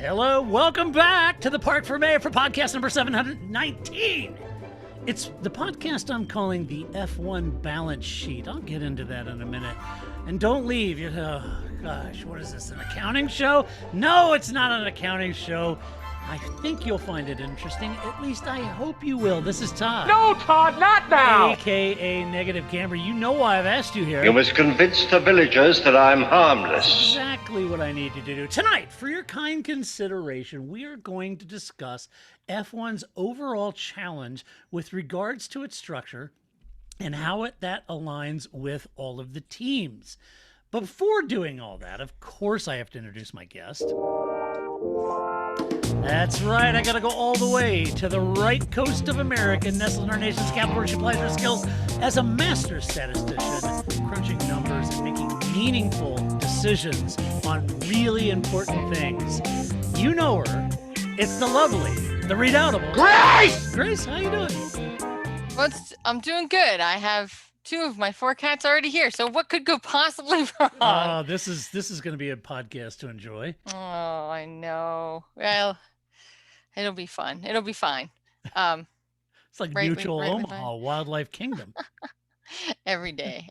Hello, welcome back to the Parc Fermé for podcast number 719. It's the podcast I'm calling the F1 balance sheet. I'll get into that in a minute. And don't leave. Oh, gosh, what is this, an accounting show? No, it's not an accounting show. I think you'll find it interesting. At least I hope you will. This is Todd. No, Todd, not now! AKA Negative Camber. You know why I've asked you here. You must convince the villagers that I'm harmless. That's exactly what I need you to do. Tonight, for your kind consideration, we are going to discuss F1's overall challenge with regards to its structure and how that aligns with all of the teams. But before doing all that, of course, I have to introduce my guest. That's right, I gotta go all the way to the right coast of America, nestled in our nation's capital, where she applies her skills as a master statistician, crunching numbers and making meaningful decisions on really important things. You know her. It's the lovely, the redoubtable Grace! Grace, how you doing? I'm doing good. I have 2 of my 4 cats already here, so what could go possibly wrong? Oh, this is going to be a podcast to enjoy. Oh, I know. Well, it'll be fun. It'll be fine. It's like Mutual Omaha, Wildlife Kingdom. Every day.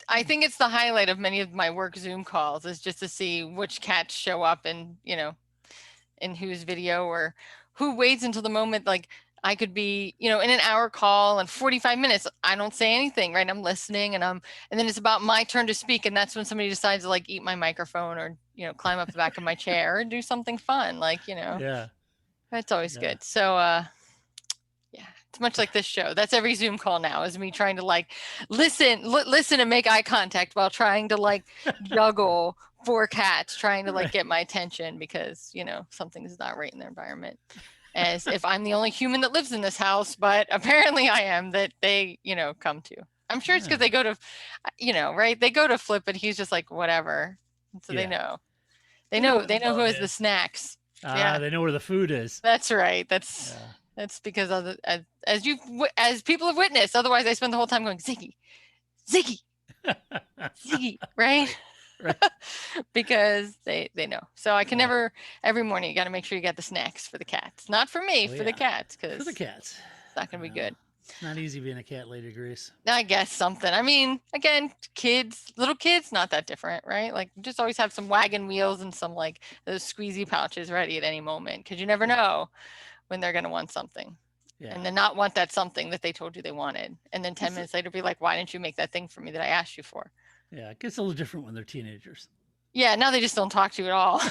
I think it's the highlight of many of my work Zoom calls is just to see which cats show up and, in whose video or who waits until the moment. Like I could be, in an hour call and 45 minutes, I don't say anything, right? I'm listening and then it's about my turn to speak. And that's when somebody decides to like eat my microphone or, climb up the back of my chair or do something fun. Like, Yeah. That's always good. So, yeah, it's much like this show. That's every Zoom call now is me trying to like listen and make eye contact while trying to like juggle 4 cats, trying to like get my attention because, something is not right in their environment. As if I'm the only human that lives in this house, but apparently I am, that they, come to. I'm sure it's because they go to, right? They go to Flip, but he's just like, whatever. So they know. They know who has the snacks. Yeah, they know where the food is. That's right. That's because of as people have witnessed. Otherwise, I spend the whole time going Ziggy, right? Because they know. So I can never. Every morning, you got to make sure you got the snacks for the cats. Not for me, for the cats, because for the cats, it's not gonna be good. It's not easy being a cat lady, Grace. I guess something. I mean, again, little kids, not that different, right? Like, just always have some wagon wheels and some like those squeezy pouches ready at any moment, because you never know when they're gonna want something, and then not want that something that they told you they wanted, and then 10 minutes later be like, "Why didn't you make that thing for me that I asked you for?" Yeah, it gets a little different when they're teenagers. Yeah, now they just don't talk to you at all.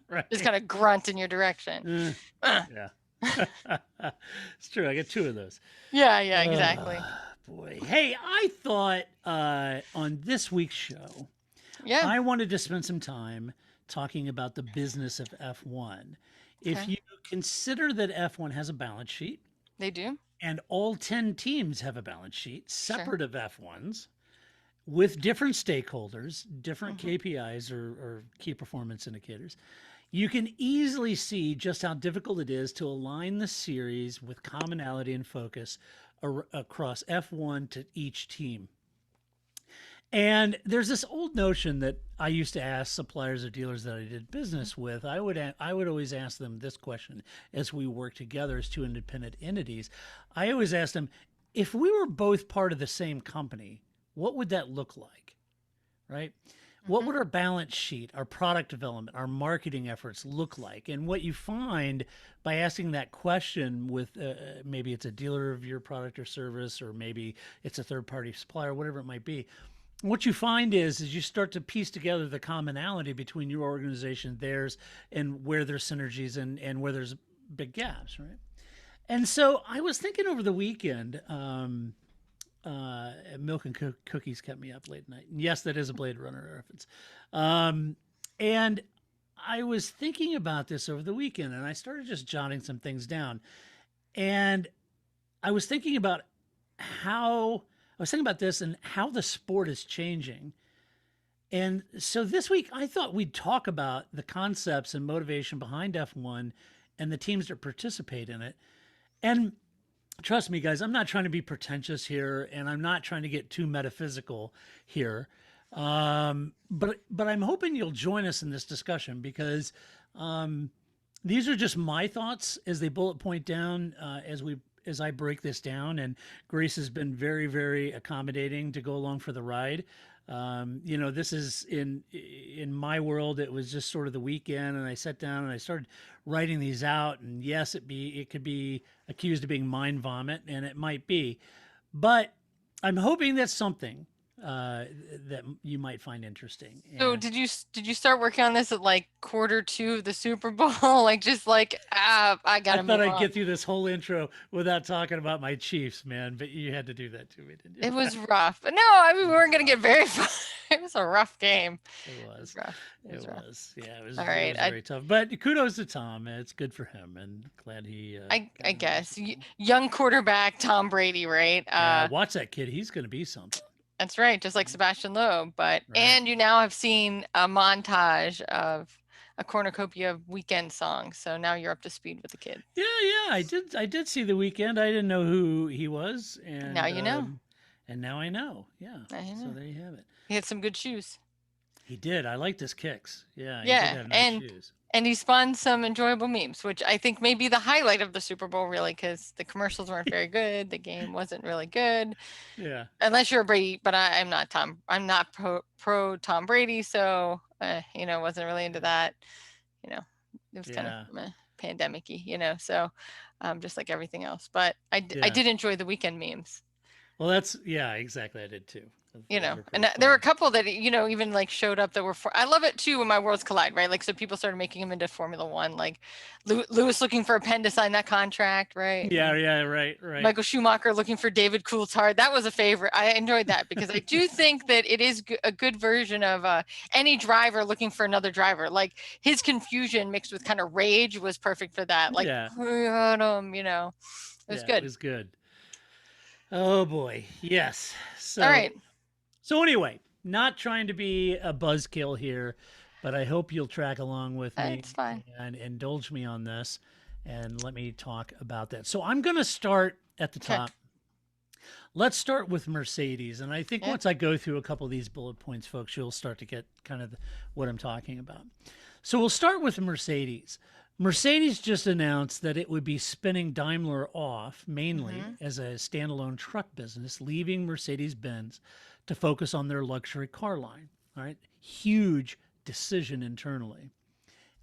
Right. Just kind of grunt in your direction. Yeah. It's true. I get 2 of those. Yeah, exactly. Boy. Hey, I thought on this week's show, I wanted to spend some time talking about the business of F1. Okay. If you consider that F1 has a balance sheet. They do. And all 10 teams have a balance sheet, separate of F1's, with different stakeholders, different KPIs or key performance indicators. You can easily see just how difficult it is to align the series with commonality and focus across F1 to each team. And there's this old notion that I used to ask suppliers or dealers that I did business with. I would always ask them this question as we work together as 2 independent entities. I always ask them, if we were both part of the same company, what would that look like, right? What would our balance sheet, our product development, our marketing efforts look like? And what you find by asking that question with maybe it's a dealer of your product or service, or maybe it's a third-party supplier, whatever it might be, what you find is you start to piece together the commonality between your organization, theirs, and where there's synergies and where there's big gaps, right? And so I was thinking over the weekend, milk and cookies kept me up late at night. And yes, that is a Blade Runner reference. And I was thinking about this over the weekend, and I started just jotting some things down. And I was thinking about this and how the sport is changing. And so this week, I thought we'd talk about the concepts and motivation behind F1 and the teams that participate in it. And trust me, guys, I'm not trying to be pretentious here, and I'm not trying to get too metaphysical here. But I'm hoping you'll join us in this discussion because these are just my thoughts as they bullet point down as I break this down. And Grace has been very, very accommodating to go along for the ride. This is in my world. It was just sort of the weekend, and I sat down and I started writing these out. And yes, it could be accused of being mind vomit, and it might be, but I'm hoping that's something that you might find interesting. So And did you start working on this at like Q2 of the Super Bowl? Like just like I I gotta thought move I'd on. get through this whole intro without talking about my Chiefs, man, but you had to do that to me, didn't you? It was rough. But no, I mean we weren't gonna get very far. It was a rough game. It It was. was rough. It It was rough. was. Yeah, it was, All it right. was very tough. But kudos to Tom. It's good for him, and glad he. I got another guess Super Bowl. young quarterback Tom Brady, right? Yeah, watch that kid. He's going to be something. That's right, just like Sebastian Loeb. But Right. and you now have seen a montage of a cornucopia of weekend songs. So now you're up to speed with the kid. Yeah, yeah. I did see the weekend. I didn't know who he was, and Now you know. And now I know. Yeah. Now you So know. there you have it. He had some good shoes. He did. I liked his kicks. Yeah. He Yeah, did have nice and shoes. and he spawned some enjoyable memes, which I think may be the highlight of the Super Bowl, really, because the commercials weren't very good. The game wasn't really good, Yeah. unless you're a Brady. But I'm not Tom. I'm not pro Tom Brady, so wasn't really into that. It was kind Yeah. of pandemic-y, so just like everything else. But I Yeah. did enjoy the weekend memes. Well, yeah, exactly. I did too. Those were And pretty there were a fun. couple that even like showed up that were I love it too when my worlds collide, right? Like so people started making him into Formula One, like Lewis looking for a pen to sign that contract, right? Yeah, yeah, right. Michael Schumacher looking for David Coulthard. That was a favorite. I enjoyed that because I do think that it is a good version of any driver looking for another driver. Like his confusion mixed with kind of rage was perfect for that. Like, Yeah. we had him, it was good. It was good. Oh boy. Yes. So All right. So anyway, not trying to be a buzzkill here, but I hope you'll track along with me It's fine. and indulge me on this and let me talk about that. So I'm going to start at the Okay. top. Let's start with Mercedes. And I think Yeah. once I go through a couple of these bullet points, folks, you'll start to get kind of what I'm talking about. So we'll start with Mercedes. Mercedes just announced that it would be spinning Daimler off mainly as a standalone truck business, leaving Mercedes-Benz to focus on their luxury car line. All right. Huge decision internally.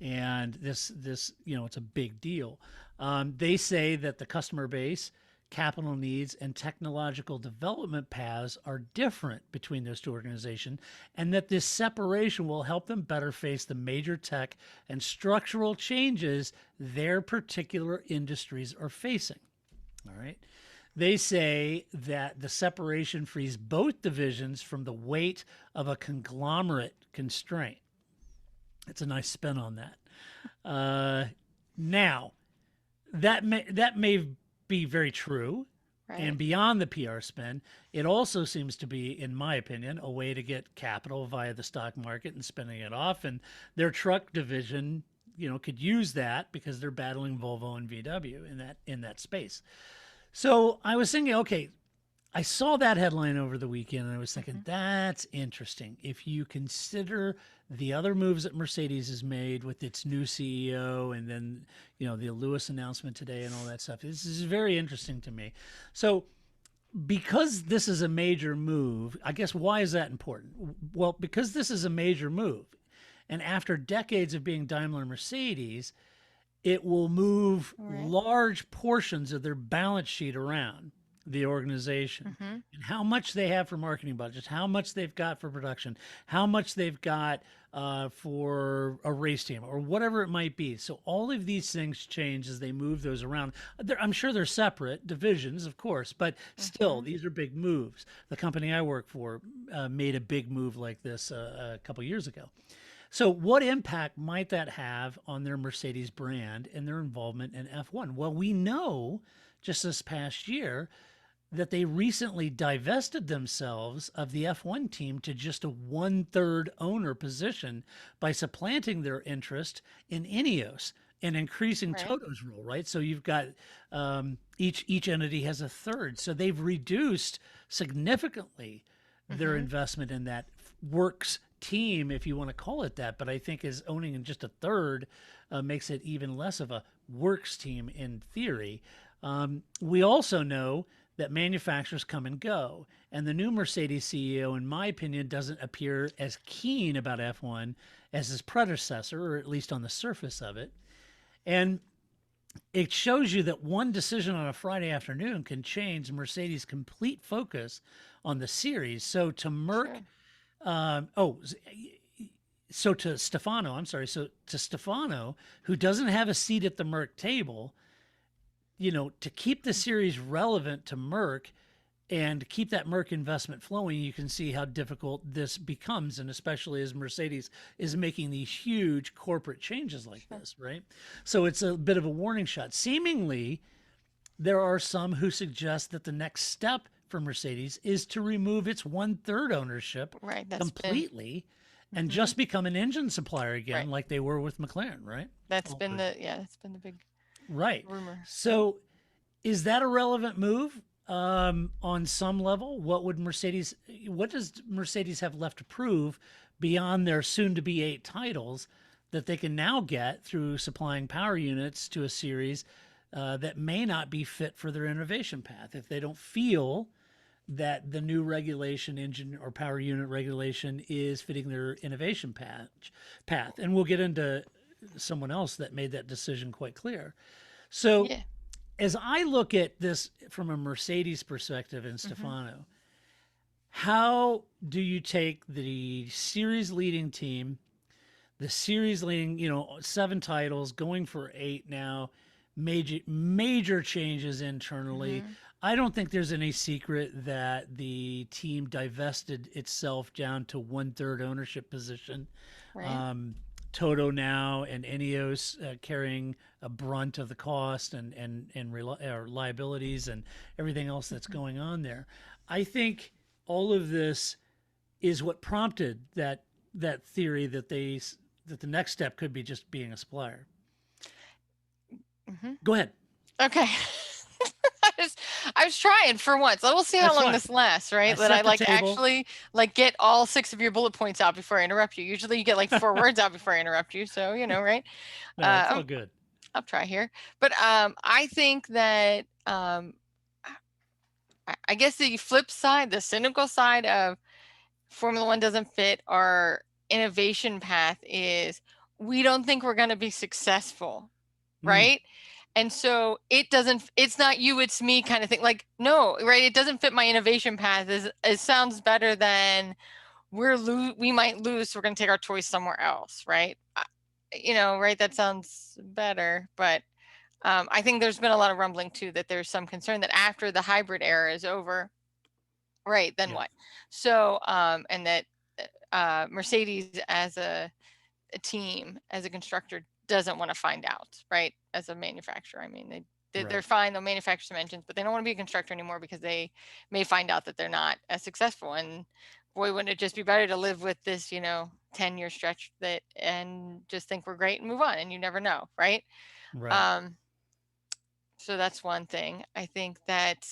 And this, it's a big deal. They say that the customer base, capital needs, and technological development paths are different between those two organizations, and that this separation will help them better face the major tech and structural changes their particular industries are facing. All right. They say that the separation frees both divisions from the weight of a conglomerate constraint. It's a nice spin on that. Now, that may be very true. Right. And beyond the PR spin, it also seems to be, in my opinion, a way to get capital via the stock market and spinning it off. And their truck division, could use that because they're battling Volvo and VW in that space. So I was thinking, okay, I saw that headline over the weekend and I was thinking, that's interesting. If you consider the other moves that Mercedes has made with its new CEO and then, the Lewis announcement today and all that stuff, this is very interesting to me. So because this is a major move, I guess, why is that important? Well, because this is a major move. And after decades of being Daimler and Mercedes, it will move large portions of their balance sheet around the organization and how much they have for marketing budgets, how much they've got for production, how much they've got for a race team or whatever it might be. So all of these things change as they move those around. I'm sure they're separate divisions, of course, but still, these are big moves. The company I work for made a big move like this a couple years ago. So what impact might that have on their Mercedes brand and their involvement in F1? Well, we know just this past year that they recently divested themselves of the F1 team to just a 1/3 owner position by supplanting their interest in Ineos and increasing Toto's role, right? So you've got each entity has a third. So they've reduced significantly their investment in that works team, if you want to call it that, but I think is owning in just a third makes it even less of a works team in theory. We also know that manufacturers come and go, and the new Mercedes CEO, in my opinion, doesn't appear as keen about F1 as his predecessor, or at least on the surface of it. And it shows you that one decision on a Friday afternoon can change Mercedes' complete focus on the series. So to Merck, so to Stefano, I'm sorry. So to Stefano, who doesn't have a seat at the Merck table, to keep the series relevant to Merck and keep that Merck investment flowing, you can see how difficult this becomes. And especially as Mercedes is making these huge corporate changes like this, right? So it's a bit of a warning shot. Seemingly, there are some who suggest that the next step for Mercedes is to remove its 1/3 ownership completely and just become an engine supplier again, like they were with McLaren, right? That's been the big rumor. So is that a relevant move? On some level, what does Mercedes have left to prove beyond their soon to be 8 titles that they can now get through supplying power units to a series that may not be fit for their innovation path? If they don't feel that the new regulation, engine or power unit regulation, is fitting their innovation path. And we'll get into someone else that made that decision quite clear. So as I look at this from a Mercedes perspective and Stefano, how do you take the series leading team, the series leading, 7 titles, going for 8 now, major changes internally? I don't think there's any secret that the team divested itself down to 1/3 ownership position. Toto now and Ineos carrying a brunt of the cost and liabilities and everything else that's going on there. I think all of this is what prompted that theory that the next step could be just being a supplier. Go ahead. Okay. I was trying for once. We'll see how long this lasts, right? That I actually get all 6 of your bullet points out before I interrupt you. Usually you get 4 words out before I interrupt you. So, right? No, it's all good. I'll try here. But I think that I guess the flip side, the cynical side of Formula One doesn't fit our innovation path is we don't think we're going to be successful, right? And so it's not you, it's me kind of thing. No, right? It doesn't fit my innovation path. It sounds better than we might lose, so we're going to take our choice somewhere else, right? Right? That sounds better. But I think there's been a lot of rumbling too, that there's some concern that after the hybrid era is over, right, then what? So, and that Mercedes as a team, as a constructor, doesn't want to find out, right? As a manufacturer, I mean, they're fine. They'll manufacture some engines, but they don't want to be a constructor anymore because they may find out that they're not as successful. And boy, wouldn't it just be better to live with this, 10-year stretch and just think we're great and move on, and you never know, right? So that's one thing. I think that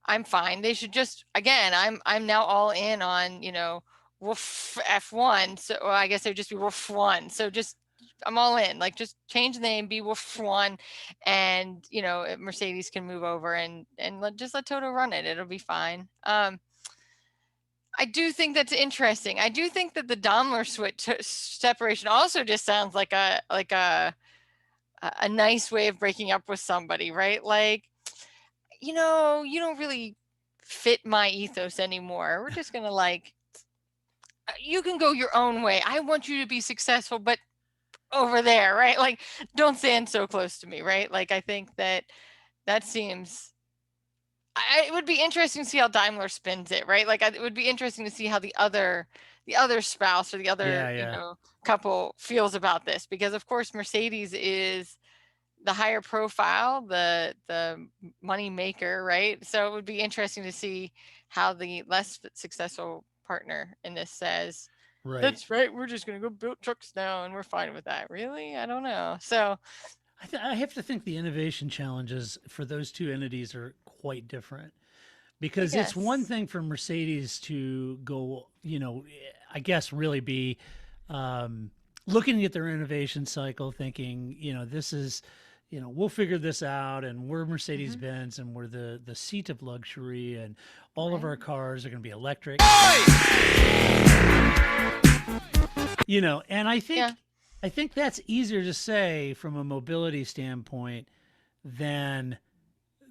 I'm fine. They should just, again, I'm now all in on, Wolf F1. So I guess it would just be Wolf 1. So I'm all in, just change the name, be Wolf 1, and Mercedes can move over and let Toto run it. It'll be fine. I do think that's interesting. I do think that the Daimler switch separation also just sounds like a nice way of breaking up with somebody, right? You don't really fit my ethos anymore. We're just gonna you can go your own way. I want you to be successful, but over there, right? Don't stand so close to me, right? I think that seems, it would be interesting to see how Daimler spins it, right? It would be interesting to see how the other spouse or the other, couple feels about this, because of course Mercedes is the higher profile, the money maker, right? So it would be interesting to see how the less successful partner in this says, right, that's right, we're just going to go build trucks now and we're fine with that. Really? I don't know. So I have to think the innovation challenges for those two entities are quite different, because it's one thing for Mercedes to go, I guess, really be looking at their innovation cycle, thinking, this is, we'll figure this out, and we're Mercedes Benz, and we're the seat of luxury, and all of our cars are going to be electric. And I think that's easier to say from a mobility standpoint than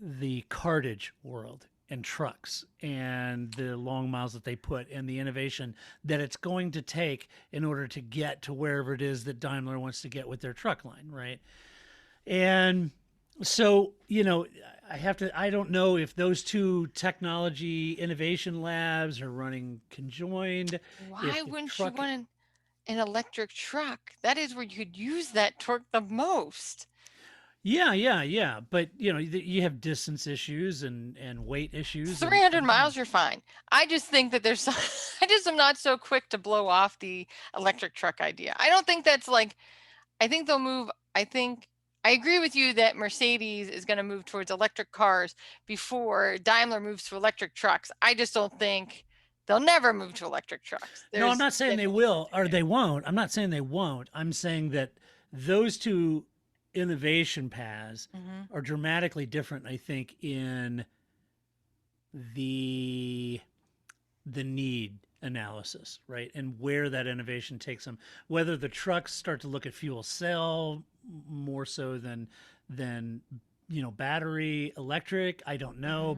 the cartage world and trucks and the long miles that they put and the innovation that it's going to take in order to get to wherever it is that Daimler wants to get with their truck line, right? And so, I don't know if those two technology innovation labs are running conjoined. Why wouldn't you want an electric truck? That is where you could use that torque the most. Yeah. But you have distance issues and weight issues. 300 miles, you're fine. I just think that I just am not so quick to blow off the electric truck idea. I don't think that's I think they'll move. I agree with you that Mercedes is going to move towards electric cars before Daimler moves to electric trucks. I just don't think they'll never move to electric trucks. No, I'm not saying they will or they won't. I'm not saying they won't. I'm saying that those two innovation paths are dramatically different, I think, in the need analysis, right? And where that innovation takes them. Whether the trucks start to look at fuel cell more so than battery electric, I don't know,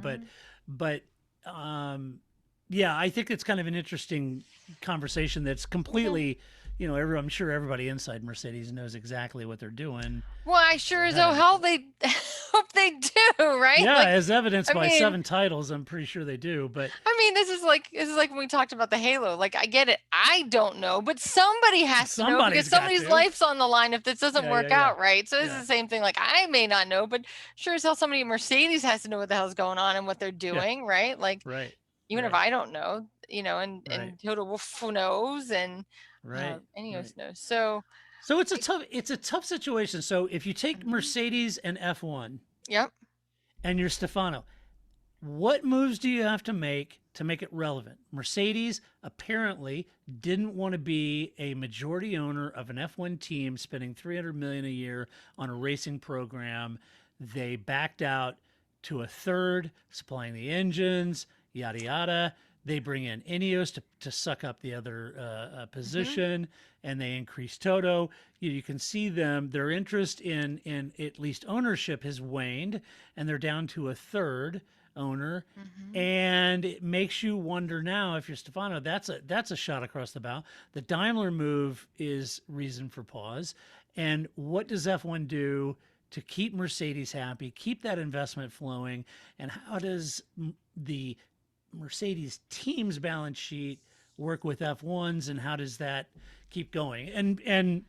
but I think it's kind of an interesting conversation that's completely I'm sure everybody inside Mercedes knows exactly what they're doing. Well, I sure as hell they hope they do, right? Yeah, as evidenced by 7 titles, I'm pretty sure they do. But this is like when we talked about the Halo. I get it. I don't know, but somebody has to know because somebody's life's on the line if this doesn't work out, right? So it's the same thing. I may not know, but sure as hell somebody at Mercedes has to know what the hell's going on and what they're doing, right? Right. Even if I don't know, and Toto Wolff knows and Ineos knows. So it's a tough situation. So if you take Mercedes and F1, and you're Stefano, what moves do you have to make it relevant? Mercedes apparently didn't want to be a majority owner of an F1 team spending $300 million a year on a racing program. They backed out to a third, supplying the engines, yada yada. They bring in Ineos to suck up the other position, and they increase Toto. You can see their interest in at least ownership has waned, and they're down to a third owner. And it makes you wonder now, if you're Stefano, that's a shot across the bow. The Daimler move is reason for pause. And what does F1 do to keep Mercedes happy, keep that investment flowing? And how does the Mercedes team's balance sheet work with F1's, and how does that keep going? And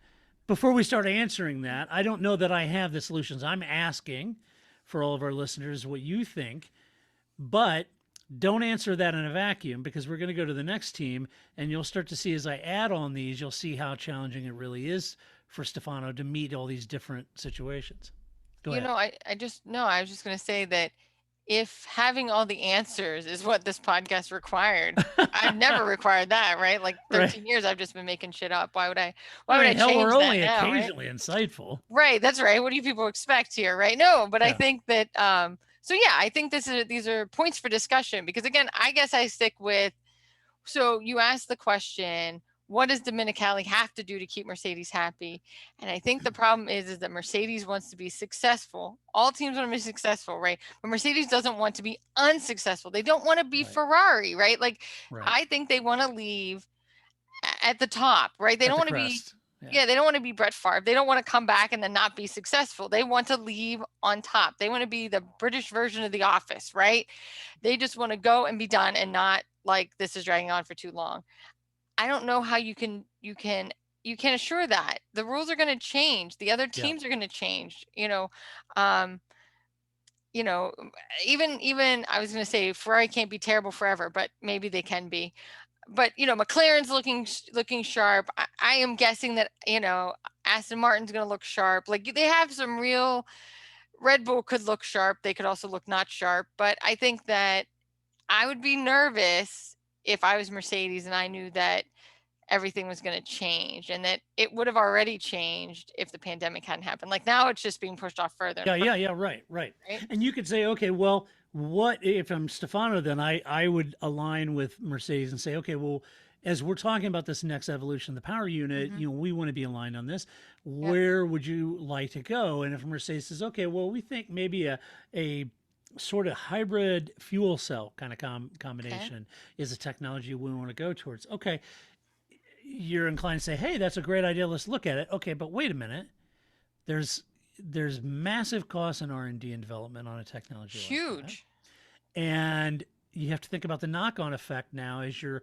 before we start answering that, I don't know that I have the solutions. I'm asking for all of our listeners what you think, but don't answer that in a vacuum, because we're going to go to the next team, and you'll start to see, as I add on these, you'll see how challenging it really is for Stefano to meet all these different situations. Go ahead. I was just going to say that if having all the answers is what this podcast required, I've never required that, right? 13 years, I've just been making shit up. Why would I change that now? We're only occasionally insightful. Right. That's right. What do you people expect here? Right. No, but I think that, I think these are points for discussion, because again, I guess I stick with, so you asked the question, what does Domenicali have to do to keep Mercedes happy? And I think the problem is that Mercedes wants to be successful. All teams want to be successful, right? But Mercedes doesn't want to be unsuccessful. They don't want to be Ferrari, right? I think they want to leave at the top, right? They don't want to be, they don't want to be Brett Favre. They don't want to come back and then not be successful. They want to leave on top. They want to be the British version of The Office, right? They just want to go and be done and not this is dragging on for too long. I don't know how you can assure that. The rules are going to change. The other teams are going to change. Even I was going to say Ferrari can't be terrible forever, but maybe they can be. But McLaren's looking sharp. I am guessing that Aston Martin's going to look sharp. They have some real. Red Bull could look sharp. They could also look not sharp. But I think that I would be nervous if I was Mercedes and I knew that everything was going to change, and that it would have already changed if the pandemic hadn't happened. Like now it's just being pushed off further. Yeah, right. Right? And you could say, okay, well, what if I'm Stefano, then I would align with Mercedes and say, okay, well, as we're talking about this next evolution of the power unit, we want to be aligned on this. Where would you like to go? And if Mercedes says, okay, well, we think maybe a sort of hybrid fuel cell kind of combination is a technology we want to go towards. Okay, you're inclined to say, hey, that's a great idea. Let's look at it. Okay, but wait a minute. There's massive costs in R&D and development on a technology like that. And you have to think about the knock-on effect now as you're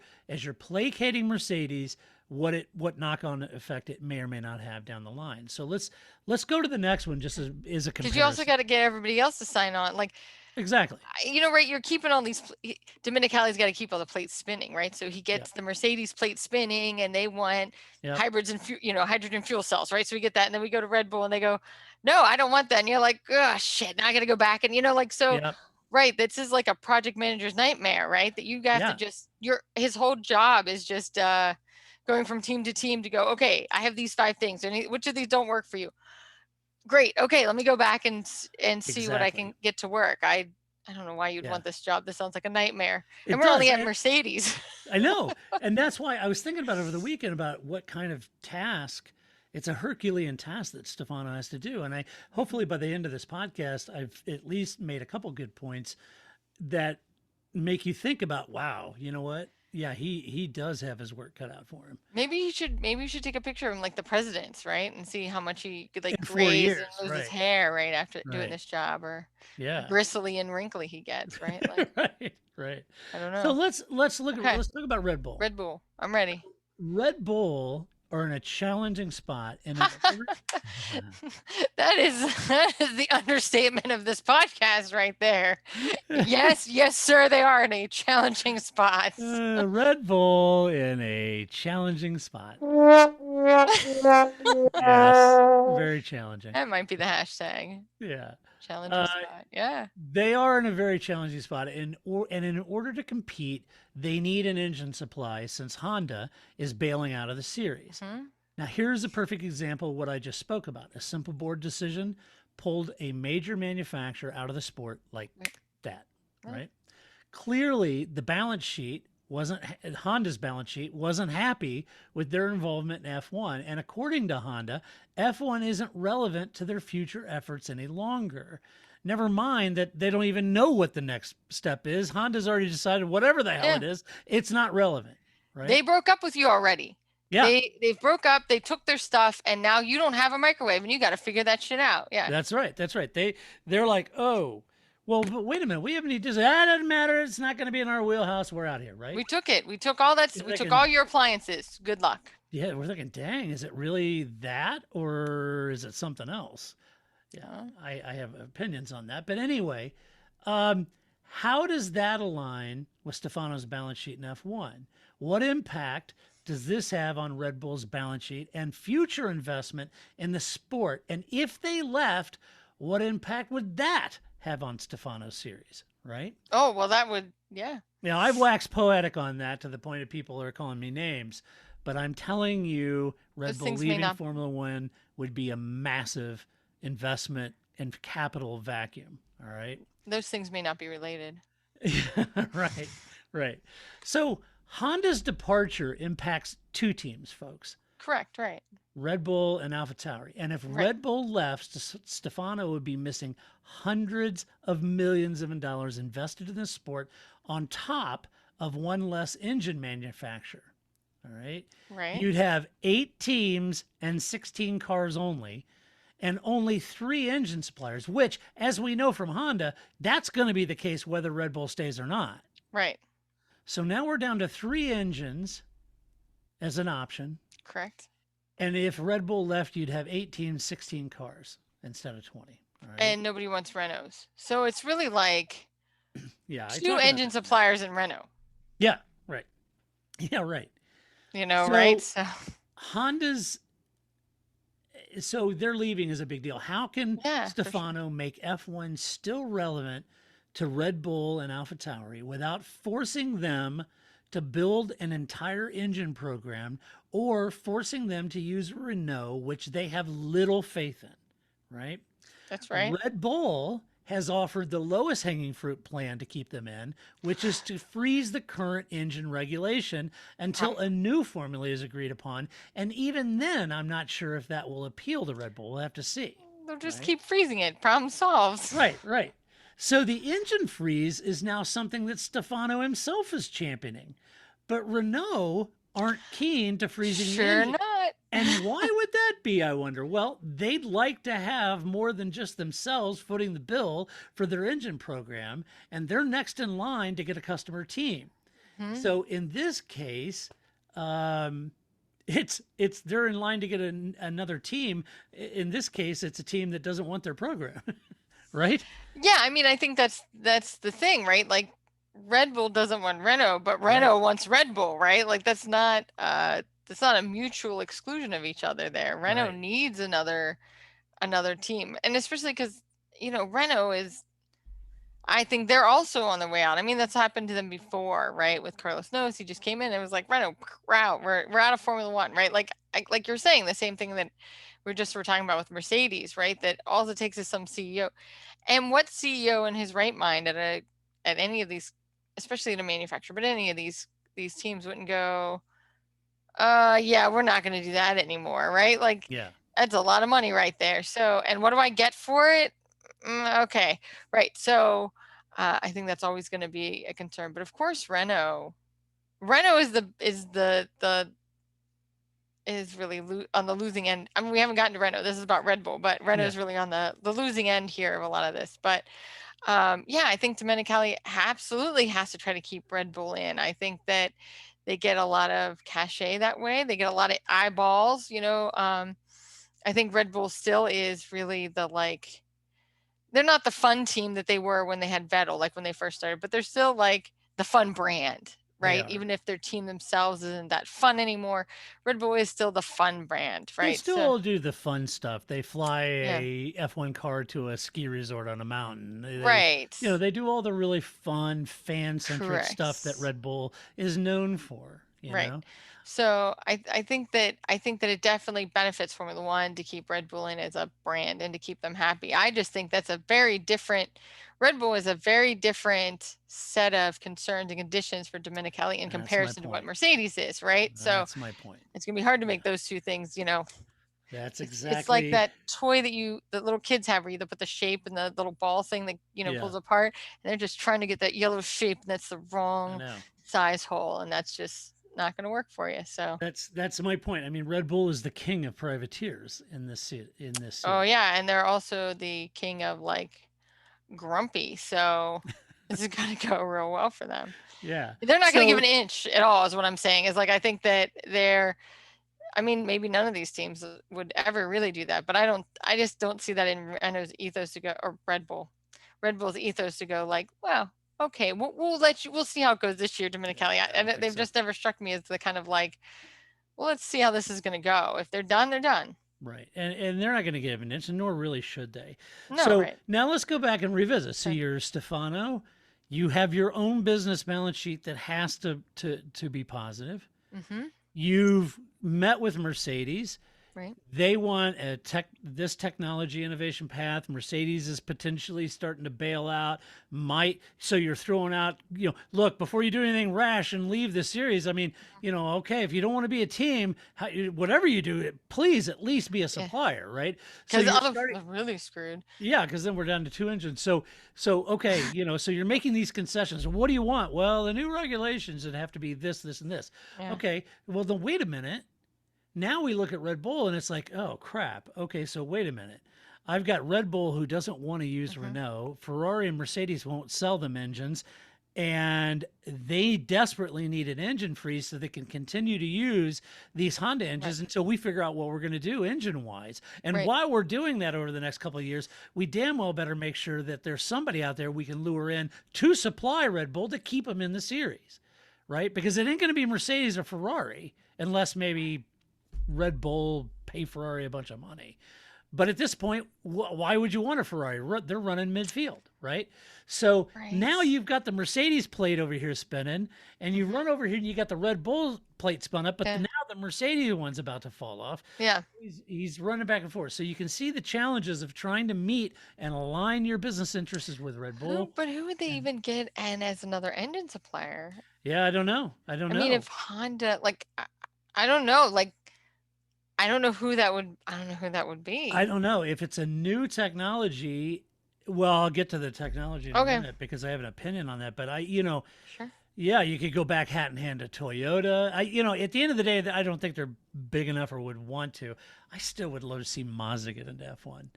placating Mercedes, what knock-on effect it may or may not have down the line. So let's go to the next one just as a comparison. Because you also got to get everybody else to sign on. Like exactly. Right? You're keeping all these. Domenicali's got to keep all the plates spinning, right? So he gets the Mercedes plate spinning, and they want hybrids and hydrogen fuel cells, right? So we get that, and then we go to Red Bull, and they go, "No, I don't want that." And you're like, "Oh shit! Now I got to go back." And right? This is like a project manager's nightmare, right? That you have to just his whole job is just going from team to team to go. Okay, I have these 5 things, and which of these don't work for you? Great. Okay, let me go back and see what I can get to work. I don't know why you'd want this job. This sounds like a nightmare. And we're only at Mercedes. I know. And that's why I was thinking about over the weekend about what kind of task. It's a Herculean task that Stefano has to do. And hopefully by the end of this podcast, I've at least made a couple good points that make you think about, wow, you know what? Yeah, he does have his work cut out for him. Maybe you should take a picture of him like the presidents, right? And see how much he could like In 4 graze years, and lose his hair right after doing Right. this job, or Yeah. bristly and wrinkly he gets, right? Like right. I don't know. So let's look let's talk about Red Bull. Red Bull. I'm ready. Red Bull are in a challenging spot and That is the understatement of this podcast right there. Yes, sir, they are in a challenging spot. Red Bull in a challenging spot. Yes, very challenging. That might be the hashtag. Yeah. Challenging spot. Yeah. They are in a very challenging spot. And in order to compete, they need an engine supply since Honda is bailing out of the series. Now, here's a perfect example of what I just spoke about. A simple board decision pulled a major manufacturer out of the sport like that, right? Clearly, the balance sheet Honda's balance sheet wasn't happy with their involvement in F1. And according to Honda, F1 isn't relevant to their future efforts any longer. Never mind that they don't even know what the next step is. Honda's already decided whatever the hell it is, it's not relevant, right? They broke up with you already. Yeah. They broke up, they took their stuff, and now you don't have a microwave, and you got to figure that shit out. Yeah. That's right. They're like, oh, well, but wait a minute. We haven't just, that doesn't matter. It's not going to be in our wheelhouse. We're out here, right? We took it. We took all that. We took all your appliances. Good luck. Yeah. We're thinking, dang, is it really that, or is it something else? Yeah. I have opinions on that. But anyway, how does that align with Stefano's balance sheet in F1? What impact does this have on Red Bull's balance sheet and future investment in the sport? And if they left, what impact would that have on Stefano's series, right? Oh, well, that would, yeah. Now, I've waxed poetic on that to the point of people are calling me names, but I'm telling you, Red Bull leaving Formula One would be a massive investment and capital vacuum, all right? Those things may not be related. Right. So Honda's departure impacts 2 teams, folks. Correct, right. Red Bull and AlphaTauri. And if Red Bull left, Stefano would be missing hundreds of millions of dollars invested in this sport on top of one less engine manufacturer. All right. Right. You'd have 8 teams and 16 cars only, and only 3 engine suppliers, which, as we know from Honda, that's going to be the case whether Red Bull stays or not. Right. So now we're down to 3 engines as an option. Correct. And if Red Bull left, you'd have 18, 16 cars instead of 20. All right? And nobody wants Renaults. So it's really like 2 engine suppliers in Renault. Yeah, right. Yeah, right. Right? So Honda's, so they're leaving is a big deal. How can Stefano make F1 still relevant to Red Bull and AlphaTauri without forcing them to build an entire engine program or forcing them to use Renault, which they have little faith in, right? That's right. Red Bull has offered the lowest hanging fruit plan to keep them in, which is to freeze the current engine regulation until a new formula is agreed upon. And even then, I'm not sure if that will appeal to Red Bull. We'll have to see. They'll just Right. keep freezing it. Problem solved. Right. So the engine freeze is now something that Stefano himself is championing. But Renault aren't keen to freezing the Sure engine. not. And why would that be, I wonder? Well, they'd like to have more than just themselves footing the bill for their engine program, and they're next in line to get a customer team. So in this case, it's they're in line to get another team. In this case, it's a team that doesn't want their program, right? Yeah, I mean, I think that's the thing, right? Like Red Bull doesn't want Renault, but Renault wants Red Bull, right? Like that's not a mutual exclusion of each other there. Renault Right. needs another team, and especially because Renault is. I think they're also on the way out. I mean, that's happened to them before, right? With Carlos Nose, he just came in and it was like, Renault, we're out. We're out of Formula One, right? Like like you're saying, the same thing that we're talking about with Mercedes, right? That all it takes is some CEO. And what CEO in his right mind at any of these, especially at a manufacturer, but any of these teams wouldn't go, yeah, we're not going to do that anymore, right? Like, Yeah. that's a lot of money right there. So, and what do I get for it? Okay, right. So, I think that's always going to be a concern. But of course, Renault is really on the losing end. I mean, we haven't gotten to Renault. This is about Red Bull, but Renault is really on the losing end here of a lot of this. But yeah, I think Domenicali absolutely has to try to keep Red Bull in. I think that they get a lot of cachet that way. They get a lot of eyeballs. I think Red Bull still is really they're not the fun team that they were when they had Vettel, like when they first started, but they're still like the fun brand, right? Even if their team themselves isn't that fun anymore, Red Bull is still the fun brand, right? They still do the fun stuff. They fly Yeah. a F1 car to a ski resort on a mountain. Right. They do all the really fun, fan-centric Correct. stuff that Red Bull is known for. Right. know? So I think that it definitely benefits Formula One to keep Red Bull in as a brand and to keep them happy. I just think that's a very different. Red Bull is a very different set of concerns and conditions for Domenicali in That's my comparison to what point. Mercedes is, right? So That's my point. it's gonna be hard to make those two things. That's It's exactly. like that toy that little kids have where you put the shape and the little ball thing that Yeah. pulls apart, and they're just trying to get that yellow shape, and that's the I wrong know. size hole, and that's just not going to work for you. So That's my point. I mean, Red Bull is the king of privateers in this oh yeah, and they're also the king of like grumpy. So this is going to go real well for them. Yeah. They're not going to give an inch at all, is what I'm saying. Is like I think that I mean, maybe none of these teams would ever really do that, but I just don't see that in Renault's ethos to go, or Red Bull's ethos to go like, well, okay, we'll see how it goes this year, Domenicali. And they've just never struck me as the kind of like, well, let's see how this is going to go. If they're done, they're done. Right. And they're not going to give an inch, and nor really should they. No, so right. now let's go back and revisit. So you're Stefano. You have your own business balance sheet that has to be positive. Mm-hmm. You've met with Mercedes. Right. They want this technology innovation path. Mercedes is potentially starting to bail out. So you're throwing out, look, before you do anything rash and leave the series, I mean, okay, if you don't want to be a team, whatever you do, please at least be a supplier, right? Because So we're really screwed. yeah, because then we're down to 2 engines. So okay, so you're making these concessions. What do you want? Well, the new regulations would have to be this, this, and this. Yeah. Okay, well then wait a minute. Now we look at Red Bull and it's like, oh crap. Okay, so wait a minute. I've got Red Bull who doesn't want to use Renault. Ferrari and Mercedes won't sell them engines. And they desperately need an engine freeze so they can continue to use these Honda engines until we figure out what we're going to do engine-wise. And while we're doing that over the next couple of years, we damn well better make sure that there's somebody out there we can lure in to supply Red Bull to keep them in the series, right? Because it ain't going to be Mercedes or Ferrari unless maybe Red Bull pay Ferrari a bunch of money. But at this point, why would you want a Ferrari? They're running midfield, right? So now you've got the Mercedes plate over here spinning, and you run over here and you got the Red Bull plate spun up, but now the Mercedes one's about to fall off. Yeah. He's running back and forth. So you can see the challenges of trying to meet and align your business interests with Red Bull. But who would they even get in as another engine supplier? Yeah, I don't know. I mean, if Honda, like, I don't know, like, I don't know who that would be. I don't know if it's a new technology. Well, I'll get to the technology in a minute because I have an opinion on that. But Sure. Yeah, you could go back hat in hand to Toyota. At the end of the day, I don't think they're big enough or would want to. I still would love to see Mazda get into F1.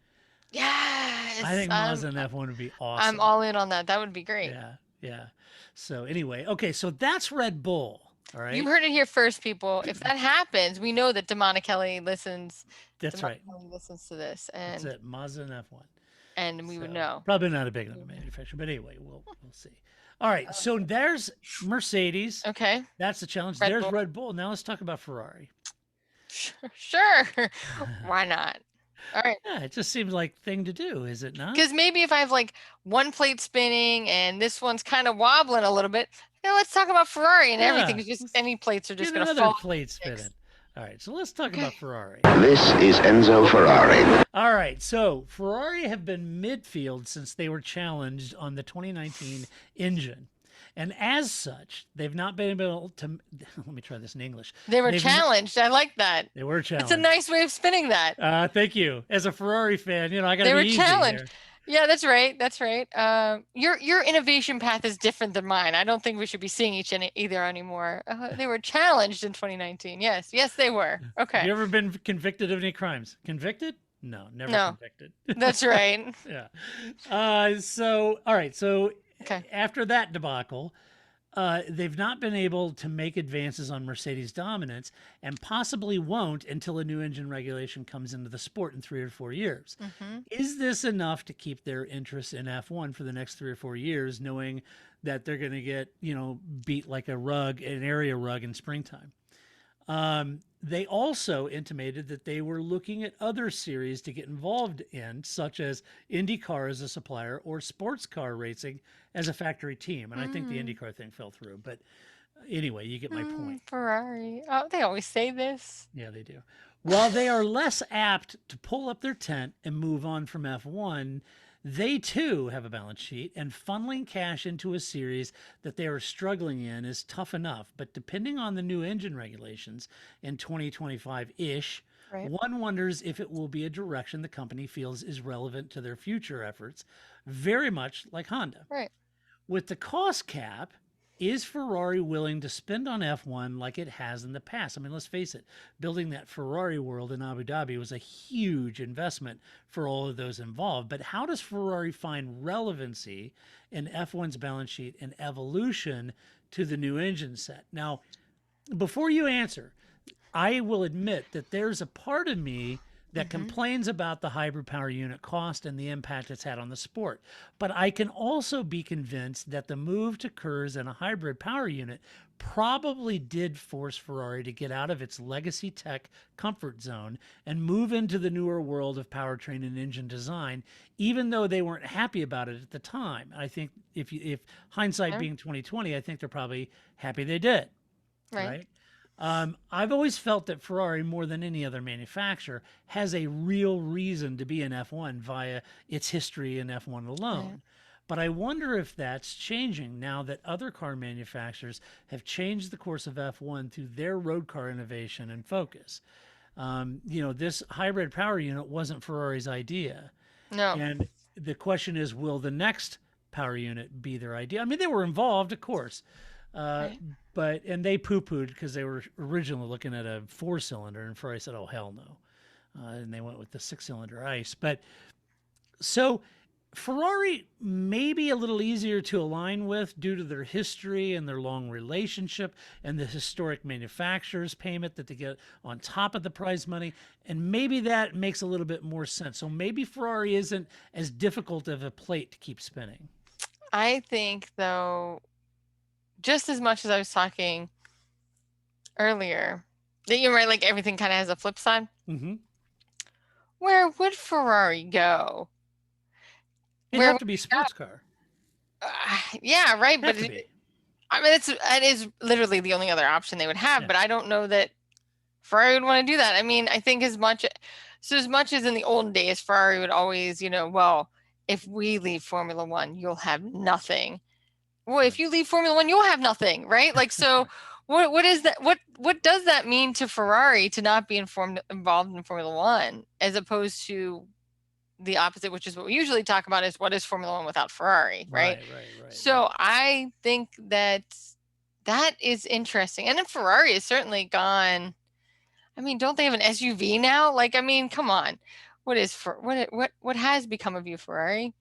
Yes. I think Mazda in F1 would be awesome. I'm all in on that. That would be great. Yeah. So anyway, okay, so that's Red Bull. All right. You've heard it here first, people. If that happens, we know that Domenicali listens. That's right. Listens to this, and that's it. Mazda and F1. And we would know. Probably not a big enough manufacturer, but anyway, we'll see. All right, so there's Mercedes. Okay. That's the challenge. There's Red Bull. Now let's talk about Ferrari. Sure. Why not? All right. Yeah, it just seems like thing to do, is it not? Because maybe if I have like one plate spinning and this one's kind of wobbling a little bit, let's talk about Ferrari and everything. It's just any plates are just going to fall. Another plate spinning. All right, so let's talk about Ferrari. This is Enzo Ferrari. All right, so Ferrari have been midfield since they were challenged on the 2019 engine. And as such, they've not been able to, let me try this in English. They were challenged. I like that. They were challenged. It's a nice way of spinning that. Thank you. As a Ferrari fan, I got to be easy. They were challenged. Yeah, that's right. That's right. Your innovation path is different than mine. I don't think we should be seeing either anymore. They were challenged in 2019. Yes, they were. Okay. Have you ever been convicted of any crimes? Convicted? No, never convicted. That's right. Yeah. All right. So okay. After that debacle, they've not been able to make advances on Mercedes dominance and possibly won't until a new engine regulation comes into the sport in 3 or 4 years. Is this enough to keep their interest in F1 for the next 3 or 4 years, knowing that they're going to get, beat like an area rug in springtime? They also intimated that they were looking at other series to get involved in, such as IndyCar as a supplier or sports car racing as a factory team. And I think the IndyCar thing fell through. But anyway, you get my point. Ferrari. Oh, they always say this. Yeah, they do. While they are less apt to pull up their tent and move on from F1, they too have a balance sheet, and funneling cash into a series that they are struggling in is tough enough. But depending on the new engine regulations in 2025-ish, one wonders if it will be a direction the company feels is relevant to their future efforts, very much like Honda. Right. With the cost cap, is Ferrari willing to spend on F1 like it has in the past? I mean, let's face it, building that Ferrari world in Abu Dhabi was a huge investment for all of those involved. But how does Ferrari find relevancy in F1's balance sheet and evolution to the new engine set? Now, before you answer, I will admit that there's a part of me that complains about the hybrid power unit cost and the impact it's had on the sport. But I can also be convinced that the move to KERS and a hybrid power unit probably did force Ferrari to get out of its legacy tech comfort zone and move into the newer world of powertrain and engine design, even though they weren't happy about it at the time. I think if hindsight being 2020, I think they're probably happy they did. Right? I've always felt that Ferrari, more than any other manufacturer, has a real reason to be in F1 via its history in F1 alone. But I wonder if that's changing now that other car manufacturers have changed the course of F1 through their road car innovation and focus. This hybrid power unit wasn't Ferrari's idea. No. And the question is, will the next power unit be their idea? I mean, they were involved, of course. But they poo-pooed because they were originally looking at a 4-cylinder, and Ferrari said, "Oh hell no," and they went with the 6-cylinder ICE. But so Ferrari may be a little easier to align with due to their history and their long relationship and the historic manufacturer's payment that they get on top of the prize money, and maybe that makes a little bit more sense. So maybe Ferrari isn't as difficult of a plate to keep spinning. I think though, just as much as I was talking earlier, that you're right, like everything kind of has a flip side. where would Ferrari go? It'd Where have would to be it go? sports car. Yeah, right. Have But to be. I mean, it is literally the only other option they would have. Yeah. But I don't know that Ferrari would want to do that. I mean, I think as much as in the olden days, Ferrari would always, well, if we leave Formula One, you'll have nothing. Well, if you leave Formula One, you'll have nothing, right? Like, so what is that? What does that mean to Ferrari to not be involved in Formula One, as opposed to the opposite, which is what we usually talk about, is what is Formula One without Ferrari, right? So I think that is interesting. And then Ferrari has certainly gone. I mean, don't they have an SUV now? Like, I mean, come on. What has become of you, Ferrari?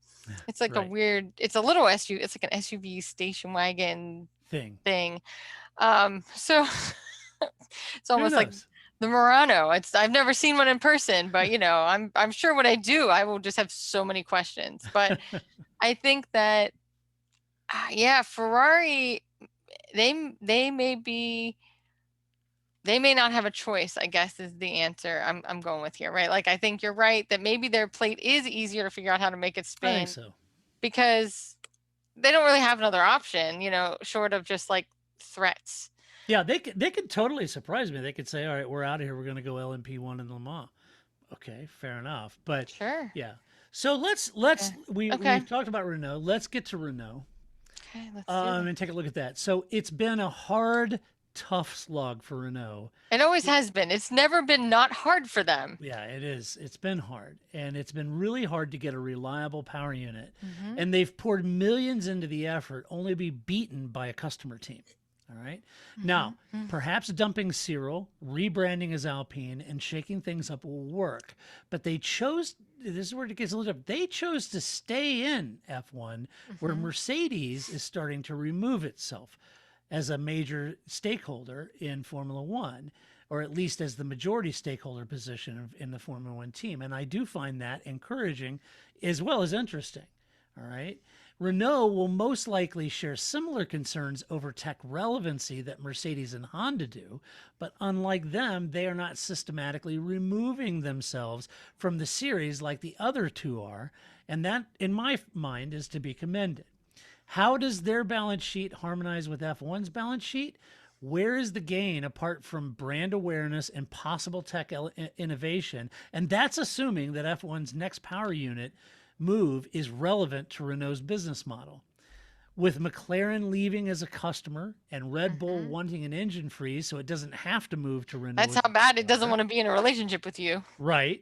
It's like it's a little SUV. It's like an SUV station wagon thing. So it's almost like the Murano. I've never seen one in person, but I'm sure when I do, I will just have so many questions. But I think that, Ferrari, they may not have a choice, I guess, is the answer I'm going with here, right? Like, I think you're right that maybe their plate is easier to figure out how to make it spin. I think so. Because they don't really have another option, short of just like threats. Yeah, they could totally surprise me. They could say, all right, we're out of here. We're going to go LMP1 in Le Mans. Okay, fair enough. But sure. Yeah. So we've talked about Renault. Let's get to Renault. Okay, let's and take a look at that. So it's been a hard, tough slog for Renault. It always has been. It's never been not hard for them. Yeah, it is. It's been hard. And it's been really hard to get a reliable power unit. Mm-hmm. And they've poured millions into the effort, only to be beaten by a customer team. All right. Mm-hmm. Now, perhaps dumping Cyril, rebranding as Alpine, and shaking things up will work. But they chose, this is where it gets a little tough, they chose to stay in F1, where Mercedes is starting to remove itself as a major stakeholder in Formula One, or at least as the majority stakeholder position in the Formula One team. And I do find that encouraging as well as interesting. All right. Renault will most likely share similar concerns over tech relevancy that Mercedes and Honda do, but unlike them, they are not systematically removing themselves from the series like the other two are, and that, in my mind, is to be commended. How does their balance sheet harmonize with F1's balance sheet? Where is the gain apart from brand awareness and possible tech innovation? And that's assuming that F1's next power unit move is relevant to Renault's business model. With McLaren leaving as a customer and Red Bull wanting an engine freeze so it doesn't have to move to Renault. That's how bad it doesn't want to be in a relationship with you. Right.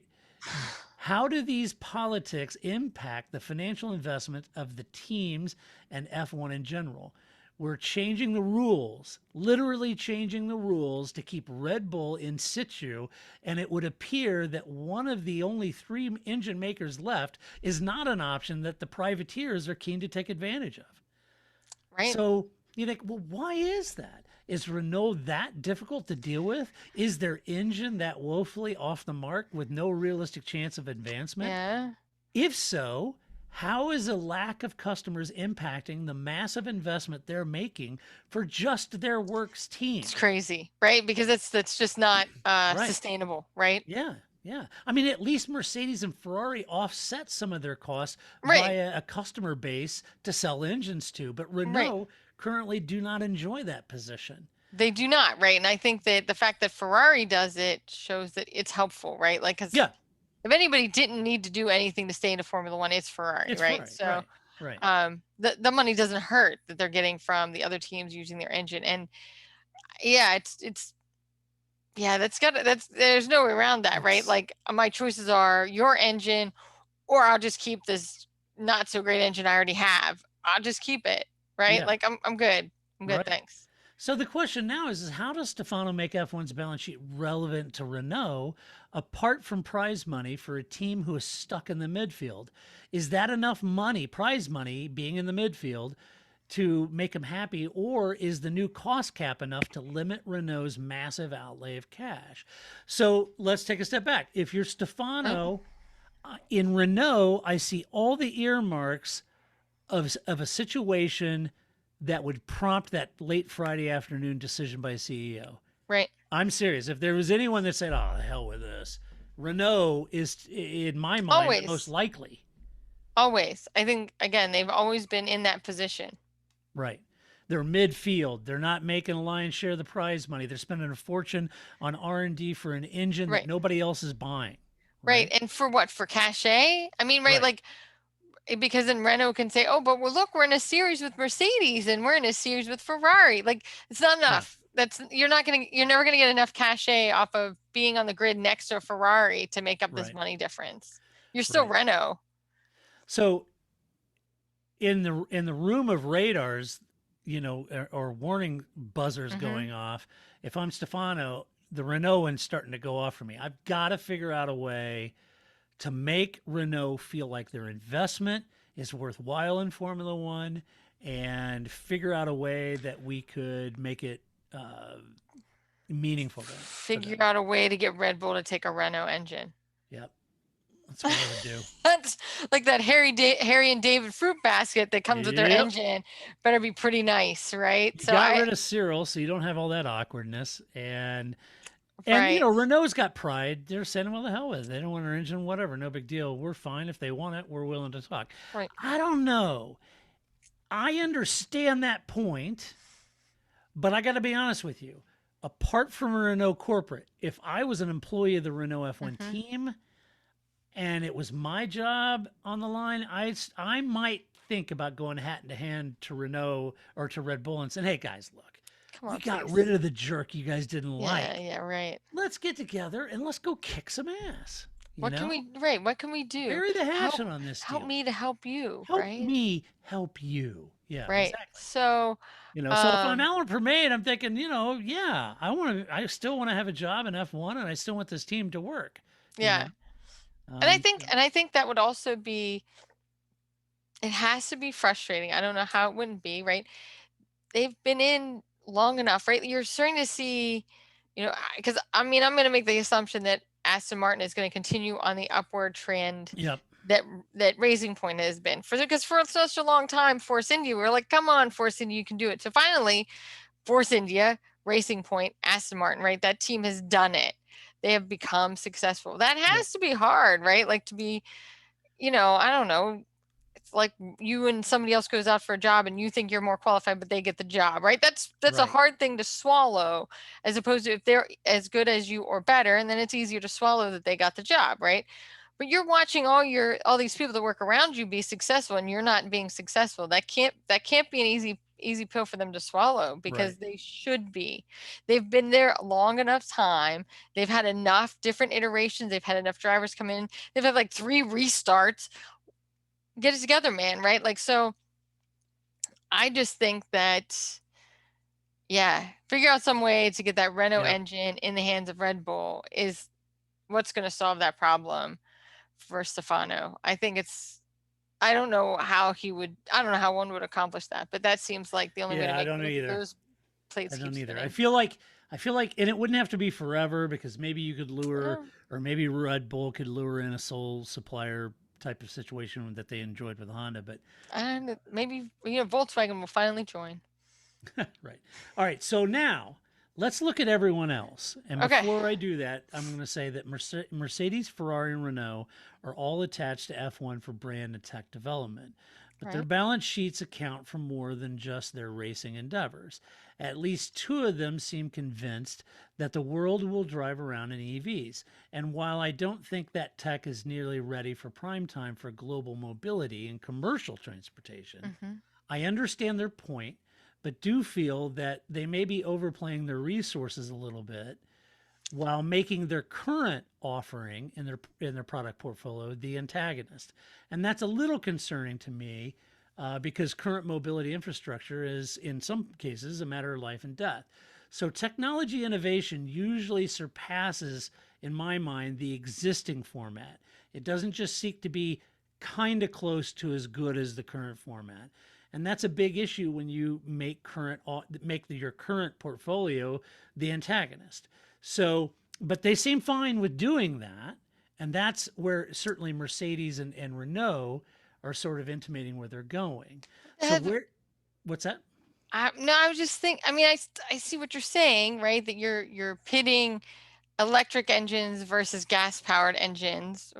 How do these politics impact the financial investment of the teams and F1 in general? We're changing the rules, literally changing the rules to keep Red Bull in situ, and it would appear that one of the only 3 engine makers left is not an option that the privateers are keen to take advantage of. Right. So you think, well, why is that? Is Renault that difficult to deal with? Is their engine that woefully off the mark with no realistic chance of advancement? Yeah. If so, how is a lack of customers impacting the massive investment they're making for just their works team? It's crazy, right? Because that's just not sustainable, right? Yeah. I mean, at least Mercedes and Ferrari offset some of their costs via a customer base to sell engines to, but Renault currently do not enjoy that position. They do not, right? And I think that the fact that Ferrari does it shows that it's helpful, right? Like, because if anybody didn't need to do anything to stay into Formula One, it's Ferrari, right? So, the money doesn't hurt that they're getting from the other teams using their engine, and there's no way around that, right? Like, my choices are your engine, or I'll just keep this not so great engine I already have. I'll just keep it, right? Like, I'm good. I'm good, thanks. So the question now is how does Stefano make F1's balance sheet relevant to Renault apart from prize money for a team who is stuck in the midfield? Is that enough money, prize money, being in the midfield to make them happy, or is the new cost cap enough to limit Renault's massive outlay of cash? So let's take a step back. If you're Stefano, in Renault, I see all the earmarks of a situation that would prompt that late Friday afternoon decision by a CEO. Right. I'm serious. If there was anyone that said, oh, the hell with this, Renault is, in my mind, the most Always, likely. always. I think again, they've always been in that position. Right. They're midfield. They're not making a lion's share of the prize money. They're spending a fortune on R&D for an engine that Right. nobody else is buying. Right. Right. And for what? For cachet? I mean, right, Right. like because then Renault can say, "Oh, but well, look, we're in a series with Mercedes and we're in a series with Ferrari." Like it's not Yeah. enough. You're never gonna get enough cachet off of being on the grid next to a Ferrari to make up this Right. money difference. You're still Right. Renault. So in the room of radars, or warning buzzers Hmm. going off, if I'm Stefano, the Renault one's starting to go off for me. I've got to figure out a way to make Renault feel like their investment is worthwhile in Formula One, and figure out a way that we could make it meaningful for Figure them. out a way to get Red Bull to take a Renault engine. Yep, that's what I would do. That's like that Harry and David fruit basket that comes with their Yep. engine. Better be pretty nice, right? You So got rid of Cyril, so you don't have all that awkwardness, and right. Renault's got pride. They're saying, well, the hell with it. They don't want our engine, whatever, no big deal. We're fine. If they want it, we're willing to talk. Right. I don't know. I understand that point, but I got to be honest with you. Apart from Renault corporate, if I was an employee of the Renault F1 Hmm. team and it was my job on the line, I might think about going hat in hand to Renault or to Red Bull and saying, "Hey guys, look, Come we on, got please. rid of the jerk you guys didn't Yeah, like. yeah, right. Let's get together and let's go kick some ass." What can we right? What can we do? Bury the Help hatchet on this help deal. me to help you, Help right? me help you. Yeah, Right. exactly. So, So if I'm um, Alan Permade, I'm thinking, yeah, I still want to have a job in F1, and I still want this team to work. You know, yeah. um, And I think that would also be it has to be frustrating. I don't know how it wouldn't be, right? They've been in long enough, right? You're starting to see, because I mean, I'm going to make the assumption that Aston Martin is going to continue on the upward trend yep, that Raising Point has been because for such a long time, Force India, we are like, come on, Force India, you can do it. So finally, Force India, Racing Point, Aston Martin, right? That team has done it. They have become successful. That yep, has to be hard, right? Like to be, I don't know, it's like you and somebody else goes out for a job and you think you're more qualified but they get the job, right? That's a right, hard thing to swallow, as opposed to if they're as good as you or better, and then it's easier to swallow that they got the job, right? But you're watching all these people that work around you be successful and you're not being successful. That can't be an easy pill for them to swallow, right. because they should be. They've been there long enough time. They've had enough different iterations. They've had enough drivers come in. They've had like 3 restarts. Get it together, man, right? Like, so I just think that, yeah, figure out some way to get that Renault Yep. engine in the hands of Red Bull is what's going to solve that problem for Stefano. I don't know how I don't know how one would accomplish that, but that seems like the only way to Yeah, I make don't know either. those I plates keep don't either. I spinning. feel like and it wouldn't have to be forever, because maybe you could lure, No, or maybe Red Bull could lure in a sole supplier type of situation that they enjoyed with Honda. But and maybe Volkswagen will finally join. right. All right. So now let's look at everyone else. And Okay. before I do that, I'm going to say that Mercedes, Ferrari, and Renault are all attached to F1 for brand and tech development. But their Right. balance sheets account for more than just their racing endeavors. At least two of them seem convinced that the world will drive around in EVs. And while I don't think that tech is nearly ready for prime time for global mobility and commercial transportation, Hmm. I understand their point, but do feel that they may be overplaying their resources a little bit while making their current offering in their product portfolio the antagonist. And that's a little concerning to me, because current mobility infrastructure is, in some cases, a matter of life and death. So technology innovation usually surpasses, in my mind, the existing format. It doesn't just seek to be kind of close to as good as the current format. And that's a big issue when you make your current portfolio the antagonist. So, but they seem fine with doing that. And that's where certainly Mercedes and Renault are sort of intimating where they're going. So what's that? No, I was just think. I mean, I see what you're saying, right? That you're pitting electric engines versus gas powered engines,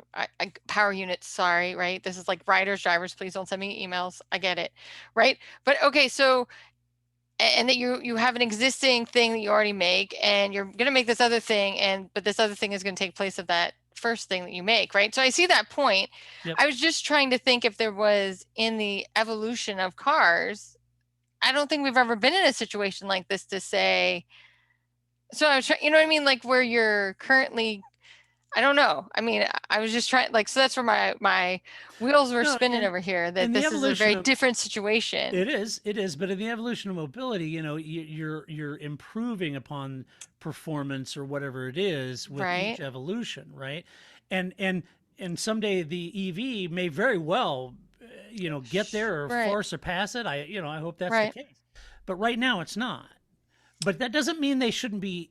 power units, sorry, right? This is like riders, drivers, please don't send me emails. I get it, right? But okay, so and that you have an existing thing that you already make and you're going to make this other thing, and but this other thing is going to take place of that first thing that you make, right? So I see that point. Yep. I was just trying to think if there was, in the evolution of cars, I don't think we've ever been in a situation like this to say, so I was trying, you know what I mean, like where you're currently, I don't know. I mean, I was just trying, like, so that's where my wheels were No, spinning and over here, that in the this is a evolution very of different situation. it is, but in the evolution of mobility, you're improving upon performance or whatever it is with Right. each evolution, right? And someday the EV may very well, get there or Right. far surpass it. I hope that's Right. the case. But right now it's not. But that doesn't mean they shouldn't be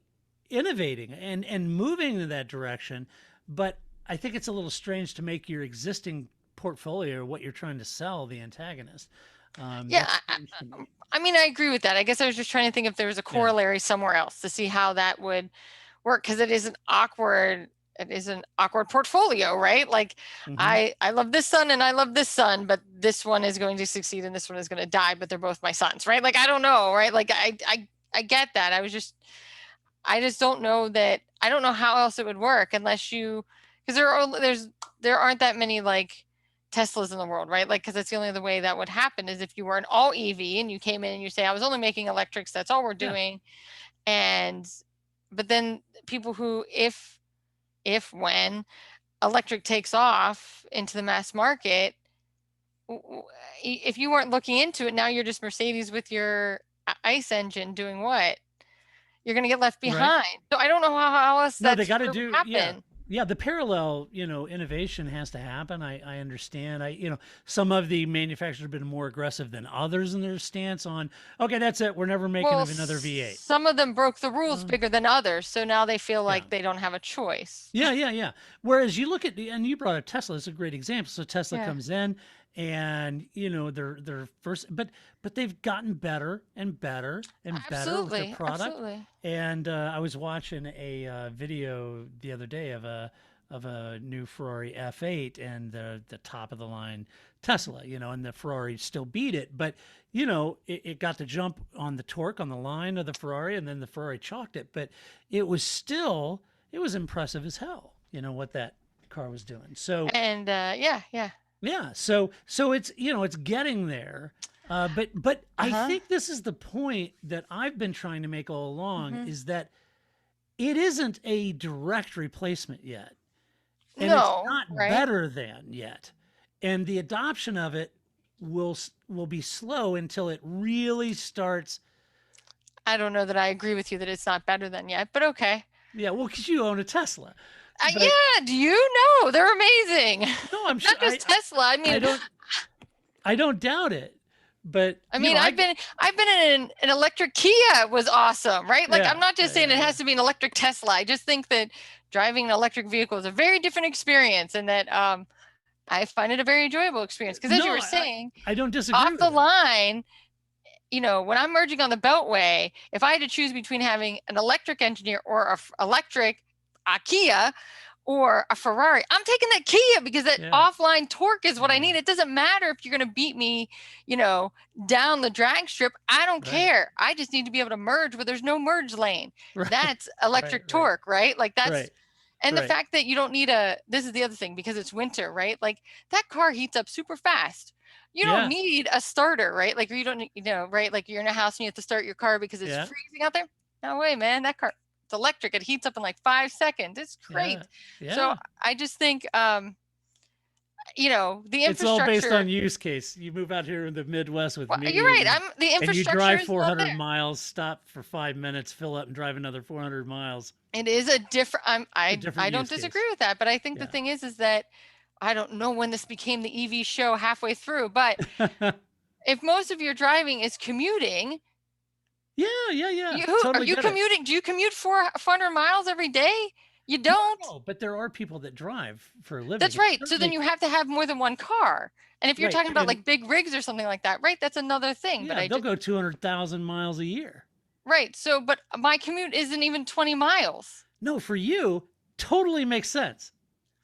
innovating and moving in that direction. But I think it's a little strange to make your existing portfolio, what you're trying to sell, the antagonist. Yeah, That's strange to me. I mean, I agree with that. I guess I was just trying to think if there was a corollary somewhere else to see how that would work, because it is an awkward portfolio, right? Like Mhm. I love this son and I love this son, but this one is going to succeed and this one is going to die, but they're both my sons, right? Like I don't know, right? Like I get that. I just don't know that. I don't know how else it would work unless you, because there aren't that many like Teslas in the world, right? Like, because that's the only other way that would happen is if you were an all EV and you came in and you say, I was only making electrics, that's all we're Yeah. doing. And, but then people who, when electric takes off into the mass market, if you weren't looking into it, now you're just Mercedes with your ICE engine doing what? You're going to get left Right. behind. So I don't know how else No, they that's got to gonna do, happen. yeah. The parallel, innovation has to happen. I understand. Some of the manufacturers have been more aggressive than others in their stance on, okay, that's it. We're never making Well, another V8. some of them broke the rules Um, bigger than others, so now they feel like Yeah. they don't have a choice. Yeah. Whereas you look at and you brought up Tesla, it's a great example. So Tesla Yeah. comes in and they're first, but they've gotten better and better and better with their product. Absolutely. And I was watching a video the other day of a new Ferrari F8 and the top of the line Tesla, and the Ferrari still beat it, but it got the jump on the torque on the line of the Ferrari, and then the Ferrari chalked it, but it was impressive as hell, what that car was doing. So And yeah. yeah, so it's it's getting there, but I think this is the point that I've been trying to make all along is that it isn't a direct replacement yet, and No, it's not right? better than yet, and the adoption of it will be slow until it really starts. I don't know that I agree with you that it's not better than yet, but okay. Yeah, well, because you own a Tesla. But- Yeah, do you know? They're amazing. No, I'm sure. Not just Tesla. I mean, I don't doubt it, but I mean, I've been in an electric Kia was awesome, right? Like, Yeah, I'm not just saying it has to be an electric Tesla. I just think that driving an electric vehicle is a very different experience, and that I find it a very enjoyable experience. Because as you were saying, I don't disagree. off with the it. line, when I'm merging on the Beltway, if I had to choose between having an electric engineer or a Kia or a Ferrari, I'm taking that Kia because that offline torque is what I need. It doesn't matter if you're going to beat me, down the drag strip. I don't care. I just need to be able to merge where there's no merge lane. Right. That's electric torque, right? Like that's, Right. and the fact that you don't need this is the other thing, because it's winter, right? Like that car heats up super fast. You don't need a starter, right? Like you don't, right? Like you're in a house and you have to start your car because it's freezing out there. No way, man. That car, it's electric. It heats up in like 5 seconds. It's great. Yeah. So I just think, the infrastructure. It's all based on use case. You move out here in the Midwest with me. You're right. The infrastructure. And you drive is 400 miles, stop for 5 minutes, fill up, and drive another 400 miles. It is a different. I don't disagree with that, but I think the thing is that I don't know when this became the EV show halfway through, but if most of your driving is commuting. Yeah. Are you commuting? Do you commute 400 miles every day? You don't. No, but there are people that drive for a living. That's right. So then you have to have more than one car. And if you're talking about like big rigs or something like that, right? That's another thing. Yeah, but they'll go 200,000 miles a year. Right. So, but my commute isn't even 20 miles. No, for you, totally makes sense.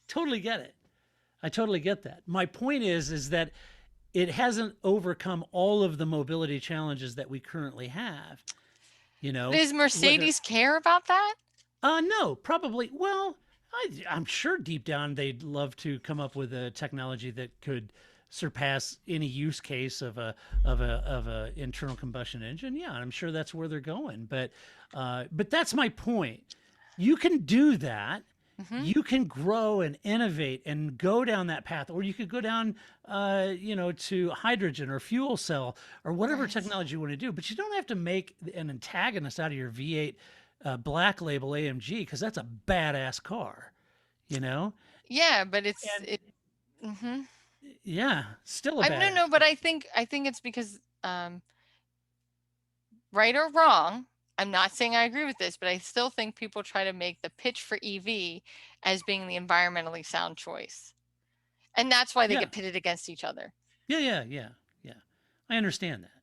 Totally get it. I totally get that. My point is that it hasn't overcome all of the mobility challenges that we currently have. You know, Does Mercedes care about that? No, probably. Well, I'm sure deep down they'd love to come up with a technology that could surpass any use case of a internal combustion engine. Yeah, I'm sure that's where they're going. But that's my point. You can do that. You can grow and innovate and go down that path, or you could go down, to hydrogen or fuel cell or whatever technology you want to do. But you don't have to make an antagonist out of your V8 Black Label AMG, because that's a badass car, you know? Yeah, but Yeah, still a I badass. don't know, but I think it's because, right or wrong, I'm not saying I agree with this, but I still think people try to make the pitch for EV as being the environmentally sound choice. And that's why they get pitted against each other. Yeah. I understand that.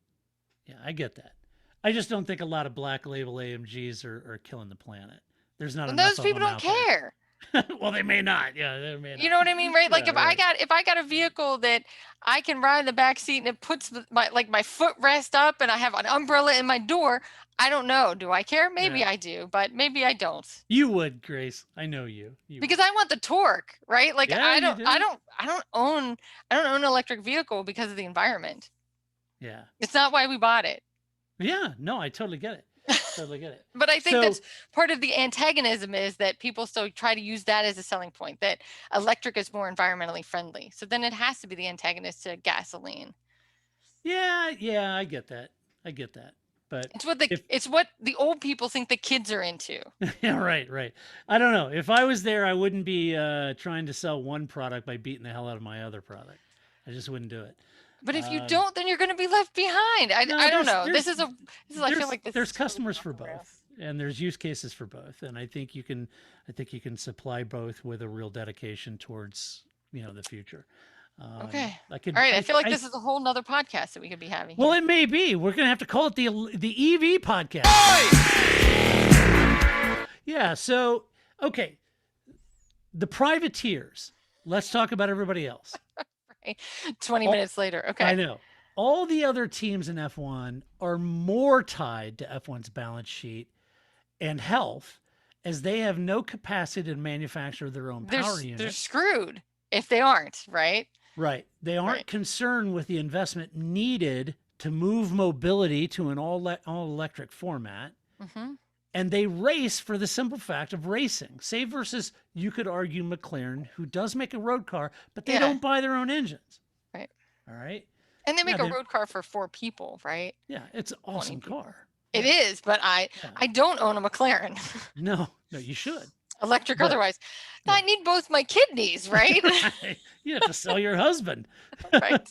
Yeah, I get that. I just don't think a lot of Black Label AMGs are killing the planet. There's not enough Those people don't care. Well, they may not. Yeah, they may not. You know what I mean, right? Like Yeah, if I got a vehicle that I can ride in the back seat and it puts my footrest up and I have an umbrella in my door, I don't know. Do I care? Maybe I do, but maybe I don't. You would, Grace. I know you. Because I want the torque, right? Like Yeah, I don't own an electric vehicle because of the environment. Yeah. It's not why we bought it. Yeah, no, I totally get it. Totally get it. But I think that's part of the antagonism, is that people still try to use that as a selling point, that electric is more environmentally friendly. So then it has to be the antagonist to gasoline. Yeah, I get that. But it's what the old people think the kids are into. Yeah, right. I don't know. If I was there, I wouldn't be trying to sell one product by beating the hell out of my other product. I just wouldn't do it. But if you don't, then you're going to be left behind. I don't know. I feel like there's customers for both, and there's use cases for both, and I think you can supply both with a real dedication towards the future. Okay. All right. I feel like this is a whole nother podcast that we could be having. Well, it may be. We're going to have to call it the EV podcast. Yeah. So, okay. The privateers. Let's talk about everybody else. 20 minutes later. Okay. I know. All the other teams in F1 are more tied to F1's balance sheet and health, as they have no capacity to manufacture their own power units. They're screwed if they aren't, right? Right. They aren't concerned with the investment needed to move mobility to an all-electric format. And they race for the simple fact of racing. Say versus, you could argue, McLaren, who does make a road car, but they don't buy their own engines. Right. All right. And they make a road car for 4 people, right? Yeah, it's an awesome car. It is, but I don't own a McLaren. No, you should. Electric otherwise. I need both my kidneys, right? You have to sell your husband. Right.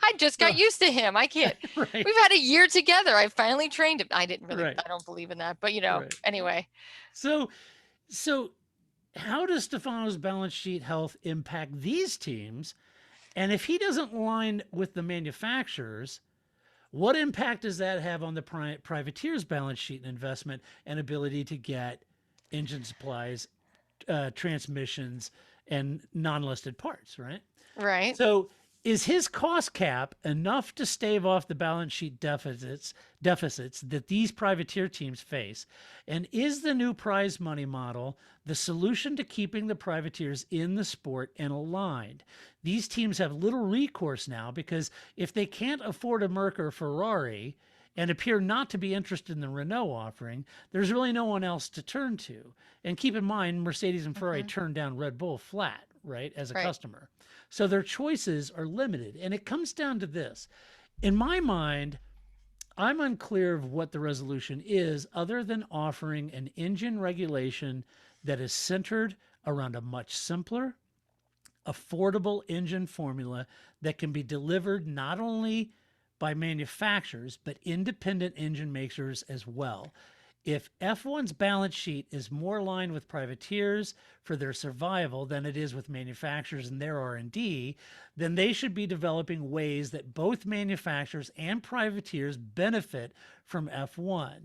I just got used to him. I can't. Right. We've had a year together. I finally trained him. I didn't really. I don't believe in that, but anyway. So how does Stefano's balance sheet health impact these teams? And if he doesn't align with the manufacturers, what impact does that have on the privateer's balance sheet and investment and ability to get engine supplies, transmissions, and non-listed parts, right? Right. So is his cost cap enough to stave off the balance sheet deficits that these privateer teams face? And is the new prize money model the solution to keeping the privateers in the sport and aligned? These teams have little recourse now, because if they can't afford a Merc or Ferrari and appear not to be interested in the Renault offering, there's really no one else to turn to. And keep in mind, Mercedes and Ferrari turned down Red Bull flat, right, as a customer. So their choices are limited. And it comes down to this. In my mind, I'm unclear of what the resolution is, other than offering an engine regulation that is centered around a much simpler, affordable engine formula that can be delivered not only by manufacturers, but independent engine makers as well. If F1's balance sheet is more aligned with privateers for their survival than it is with manufacturers and their R&D, then they should be developing ways that both manufacturers and privateers benefit from F1.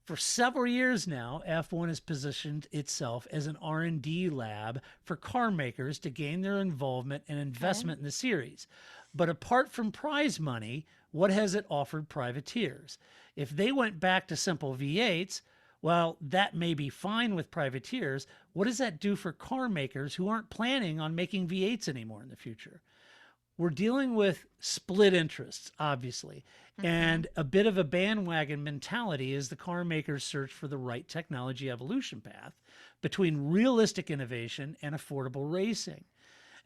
For several years now, F1 has positioned itself as an R&D lab for car makers to gain their involvement and investment in the series. But apart from prize money, what has it offered privateers? If they went back to simple V8s, well, that may be fine with privateers. What does that do for car makers who aren't planning on making V8s anymore in the future? We're dealing with split interests, obviously, and a bit of a bandwagon mentality as the car makers search for the right technology evolution path between realistic innovation and affordable racing.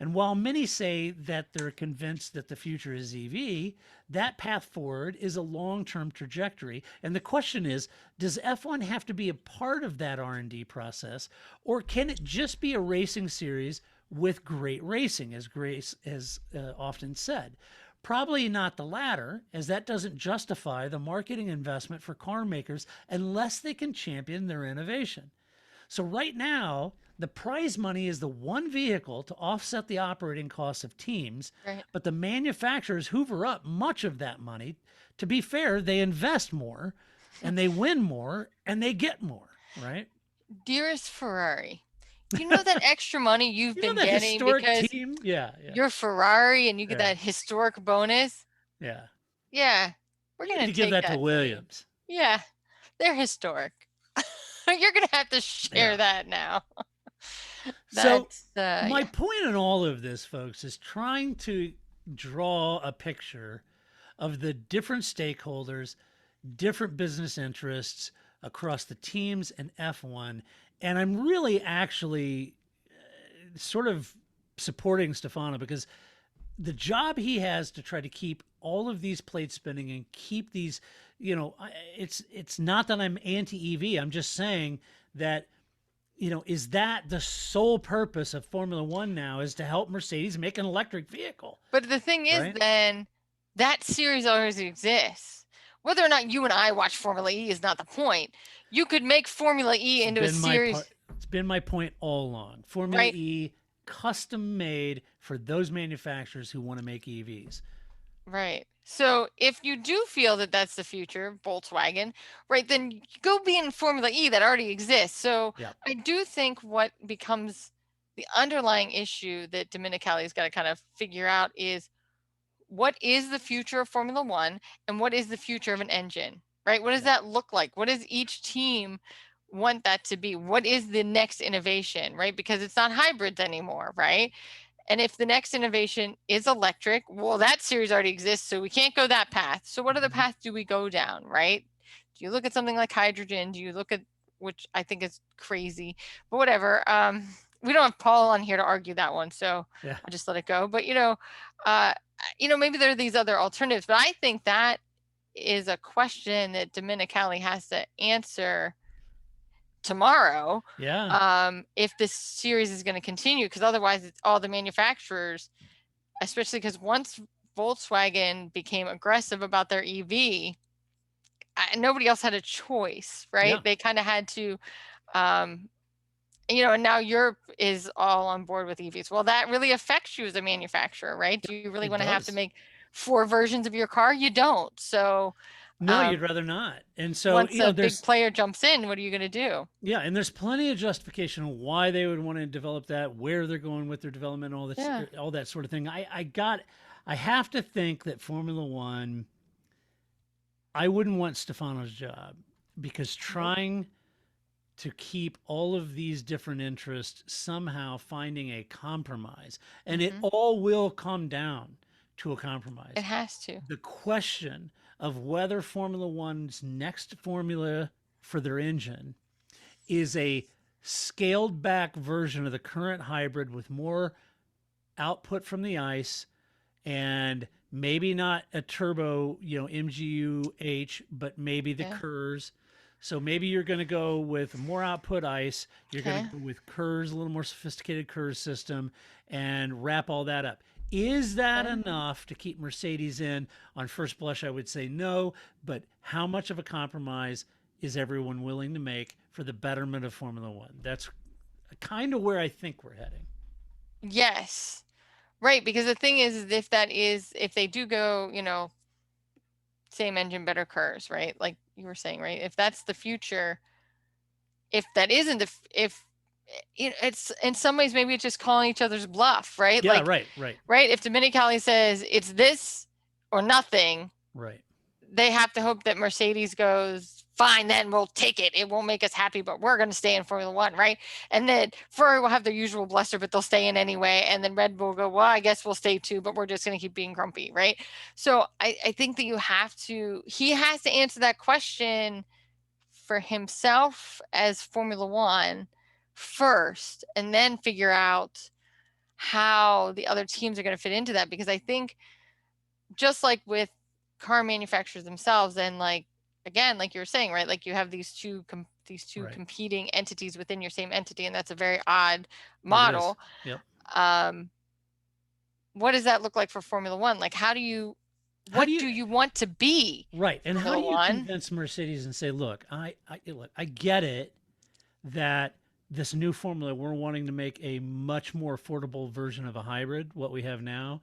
And while many say that they're convinced that the future is EV, that path forward is a long-term trajectory. And the question is, does F1 have to be a part of that R&D process, or can it just be a racing series with great racing, as Grace has often said? Probably not the latter, as that doesn't justify the marketing investment for car makers unless they can champion their innovation. So right now, the prize money is the one vehicle to offset the operating costs of teams, Right. but the manufacturers hoover up much of that money. To be fair, they invest more and they win more and they get more, right? Dearest Ferrari, you know that extra money you've You know been that getting historic because team? Yeah, yeah, you're Ferrari and you get Yeah. that historic bonus? yeah. Yeah, we're You going need to to give take that to from you. Williams. Yeah, they're historic. You're going to have to share Yeah. that now. So That's, my yeah. point in all of this, folks, is trying to draw a picture of the different stakeholders, different business interests across the teams and F1. And I'm really actually sort of supporting Stefano because the job he has to try to keep all of these plates spinning and keep these, it's not that I'm anti EV. I'm just saying that, is that the sole purpose of Formula One now, is to help Mercedes make an electric vehicle? But the thing is, Right. then that series already exists. Whether or not you and I watch Formula E is not the point. You could make Formula E into a series. It's been my point all along. Formula Right. E, custom made for those manufacturers who want to make EVs. Right. So if you do feel that that's the future, Volkswagen, right, then go be in Formula E that already exists. So Yep. I do think what becomes the underlying issue that Domenicali's got to kind of figure out is what is the future of Formula One and what is the future of an engine, right? What does that look like? What does each team want that to be? What is the next innovation, right? Because it's not hybrids anymore, right? And if the next innovation is electric, well, that series already exists, so we can't go that path. So what other path do we go down, right? Do you look at something like hydrogen? Do you look at, which I think is crazy, but whatever. We don't have Paul on here to argue that one, so Yeah. I'll just let it go. But maybe there are these other alternatives, but I think that is a question that Domenicali has to answer tomorrow. Yeah. If this series is going to continue, because otherwise it's all the manufacturers, especially because once Volkswagen became aggressive about their EV, nobody else had a choice, right? Yeah. They kind of had to, and now Europe is all on board with EVs. Well, that really affects you as a manufacturer, right? Do you really It want to have to does. make 4 versions of your car? You don't. So No, you'd rather not. And so, once a big there's player jumps in, what are you going to do? yeah, and there's plenty of justification on why they would want to develop that, where they're going with their development, all this, Yeah. all that sort of thing. I have to think that Formula One, I wouldn't want Stefano's job because trying to keep all of these different interests somehow finding a compromise, and it all will come down to a compromise. It has to. The question of whether Formula One's next formula for their engine is a scaled back version of the current hybrid with more output from the ICE and maybe not a turbo, MGU-H, but maybe the KERS. So maybe you're going to go with more output ICE. You're going to go with KERS, a little more sophisticated KERS system, and wrap all that up. Is that enough to keep Mercedes in? On first blush, I would say no, but how much of a compromise is everyone willing to make for the betterment of Formula One? That's kind of where I think we're heading. Yes. Right. Because the thing is if they do go, same engine, better KERS, right? Like you were saying, right? If that's the future, if that isn't if it's in some ways, maybe it's just calling each other's bluff, right? Yeah, Like, right. If Domenicali says it's this or nothing, Right. they have to hope that Mercedes goes, fine, then we'll take it. It won't make us happy, but we're going to stay in Formula One, right? And then Ferrari will have their usual bluster, but they'll stay in anyway. And then Red Bull will go, well, I guess we'll stay too, but we're just going to keep being grumpy, right? So I think that he has to answer that question for himself as Formula One first, and then figure out how the other teams are going to fit into that. Because I think just like with car manufacturers themselves, and like, again, like you were saying, right? Like you have these two Right. competing entities within your same entity, and that's a very odd It is. model. Yep. What does that look like for Formula One? Like, what do you want to be? Right. And how do Formula you One? convince Mercedes and say, look, I get it that this new formula, we're wanting to make a much more affordable version of a hybrid, what we have now.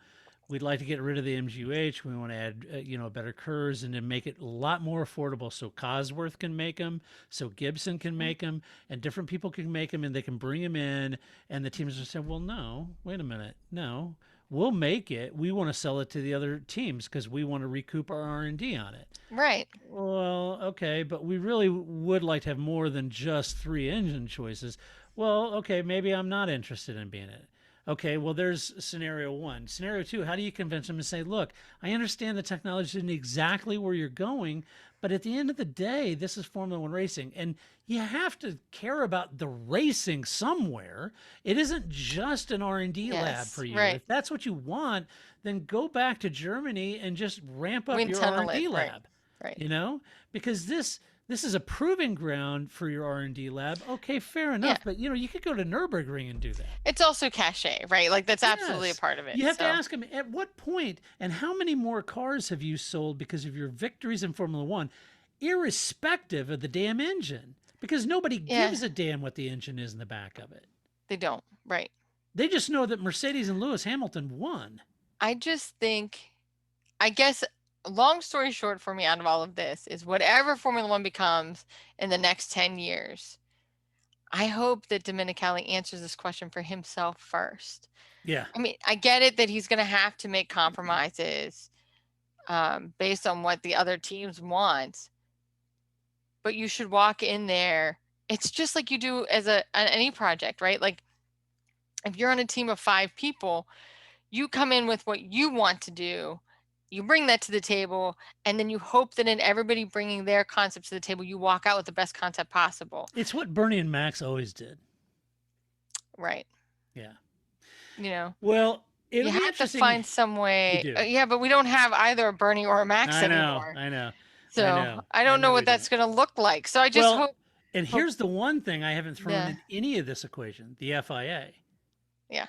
We'd like to get rid of the MGUH. We want to add, better curves and then make it a lot more affordable so Cosworth can make them, so Gibson can make them, and different people can make them, and they can bring them in. And the teams will say, well, no, wait a minute. No, we'll make it. We want to sell it to the other teams because we want to recoup our R&D on it. Right. Well, okay, but we really would like to have more than just 3 engine choices. Well, okay, maybe I'm not interested in being in it. Okay, well, there's scenario 1. Scenario 2, how do you convince them and say, look, I understand the technology isn't exactly where you're going, but at the end of the day, this is Formula One racing, and you have to care about the racing somewhere. It isn't just an R&D lab for you. Right. If that's what you want, then go back to Germany and just ramp up your R&D lab. Right. Because this is a proving ground for your R&D lab. Okay, fair enough, but you could go to Nürburgring and do that. It's also cachet, right? Like that's absolutely a part of it. You have to ask them, at what point and how many more cars have you sold because of your victories in Formula One, irrespective of the damn engine? Because nobody gives a damn what the engine is in the back of it. They don't, right? They just know that Mercedes and Lewis Hamilton won. I just think, I guess, long story short for me out of all of this is whatever Formula One becomes in the next 10 years, I hope that Domenicali answers this question for himself first. Yeah. I mean, I get it that he's going to have to make compromises based on what the other teams want, but you should walk in there. It's just like you do as on any project, right? Like if you're on a team of 5 people, you come in with what you want to do. You bring that to the table, and then you hope that in everybody bringing their concepts to the table, you walk out with the best concept possible. It's what Bernie and Max always did. Right. Yeah. Well, you have to find some way. Yeah, but we don't have either a Bernie or a Max anymore. I know. So I don't know what that's going to look like. So I just hope. And here's the one thing I haven't thrown in any of this equation: the FIA. Yeah.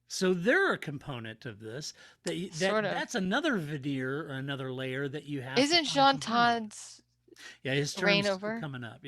So they're a component of this. That's another veneer or another layer that you have. Isn't Jean Todd's his term's coming up?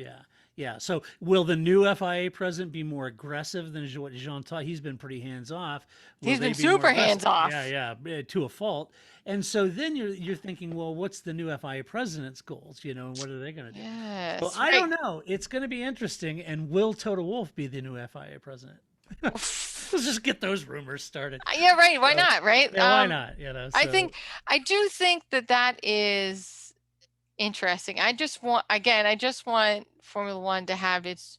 Yeah. So will the new FIA president be more aggressive than what Jean Todt? He's been pretty hands off. He's been super hands off. Yeah, to a fault. And so then you're thinking, well, what's the new FIA president's goals? And what are they going to do? Yes, well, I don't know. It's going to be interesting. And will Toto Wolff be the new FIA president? Let's just get those rumors started. Yeah, right. Why not? Right? Yeah, why not? I do think that is interesting. I just want Formula One to have its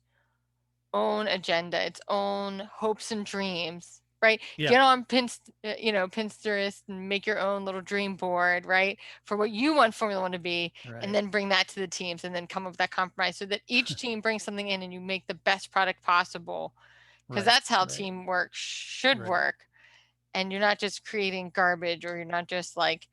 own agenda, its own hopes and dreams. Right? Yeah. Get on Pinterest and make your own little dream board, right? For what you want Formula One to be, and then bring that to the teams, and then come up with that compromise so that each team brings something in and you make the best product possible. Because that's how teamwork should work. And you're not just creating garbage, or you're not just like,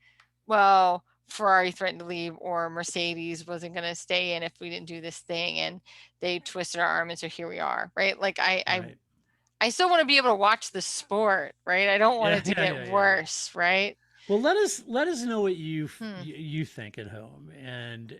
well, Ferrari threatened to leave, or Mercedes wasn't going to stay in if we didn't do this thing, and they twisted our arm, and so here we are, right? Like I still want to be able to watch the sport, right? I don't want it to get worse, right? Well, let us know what you think at home, and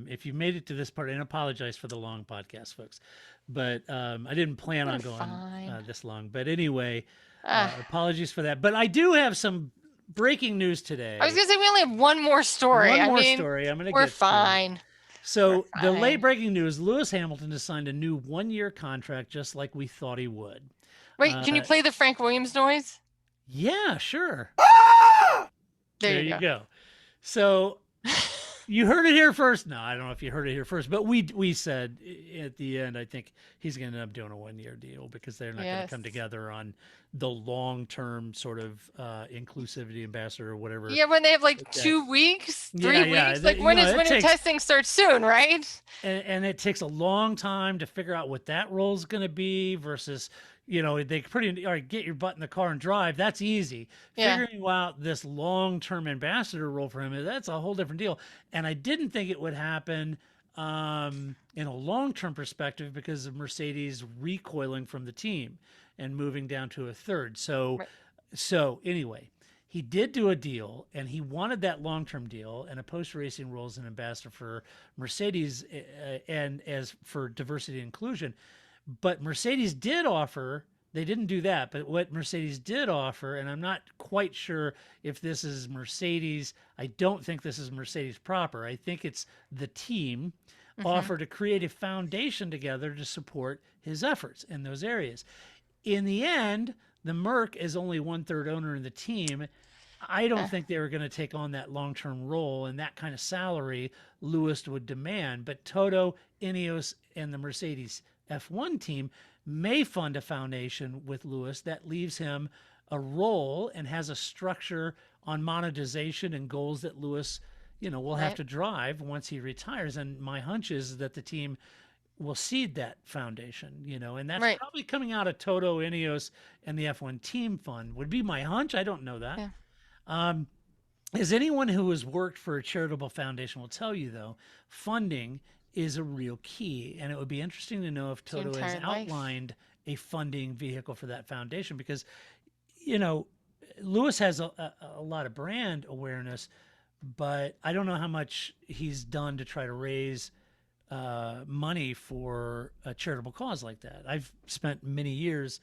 if you made it to this part, and apologize for the long podcast, folks, but I didn't plan on going this long. But anyway, apologies for that. But I do have some breaking news today. I was gonna say we only have one more story. One more I mean, story. I'm going to we're get to. fine. So We're the late fine. breaking news: Lewis Hamilton has signed a new 1-year contract, just like we thought he would. Wait, can you play the Frank Williams noise? Yeah, sure. There you you go. So you heard it here first. No, I don't know if you heard it here first, but we said at the end, I think he's going to end up doing a 1-year deal because they're not going to come together on the long-term sort of inclusivity ambassador or whatever. Yeah, when they have like 2 weeks, 3 weeks. Like when winter testing starts soon, right? And it takes a long time to figure out what that role is going to be versus, they all right, get your butt in the car and drive. That's easy. Yeah. Figuring out this long-term ambassador role for him, that's a whole different deal. And I didn't think it would happen in a long-term perspective because of Mercedes recoiling from the team and moving down to a third. So anyway, he did do a deal, and he wanted that long-term deal and a post-racing role as an ambassador for Mercedes and as for diversity and inclusion. But Mercedes did offer, they didn't do that, but what Mercedes did offer, and I'm not quite sure if this is Mercedes, I don't think this is Mercedes proper. I think it's the team offered to create a foundation together to support his efforts in those areas. In the end, the Merc is only 1/3 owner in the team. I don't think they were going to take on that long-term role and that kind of salary Lewis would demand. But Toto, Ineos, and the Mercedes F1 team may fund a foundation with Lewis that leaves him a role and has a structure on monetization and goals that Lewis, will have to drive once he retires. And my hunch is that the team will seed that foundation, and that's probably coming out of Toto, Ineos, and the F1 team fund would be my hunch. I don't know that. Yeah. As anyone who has worked for a charitable foundation will tell you, though, funding is a real key. And it would be interesting to know if Toto has outlined a funding vehicle for that foundation because, Lewis has a lot of brand awareness, but I don't know how much he's done to try to raise money for a charitable cause like that. I've spent many years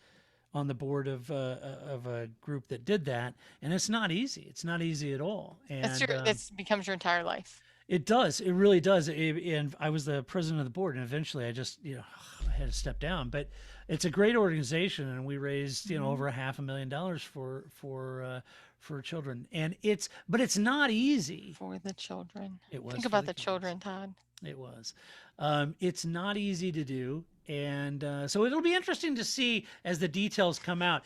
on the board of a group that did that, and it's not easy. It's not easy at all. And that becomes your entire life. It does. It really does. And I was the president of the board, and eventually I just, I had to step down. But it's a great organization, and we raised, over $500,000 for children. And but it's not easy for the children. It was. Think about the children, Todd. It was. It's not easy to do. And so it'll be interesting to see as the details come out.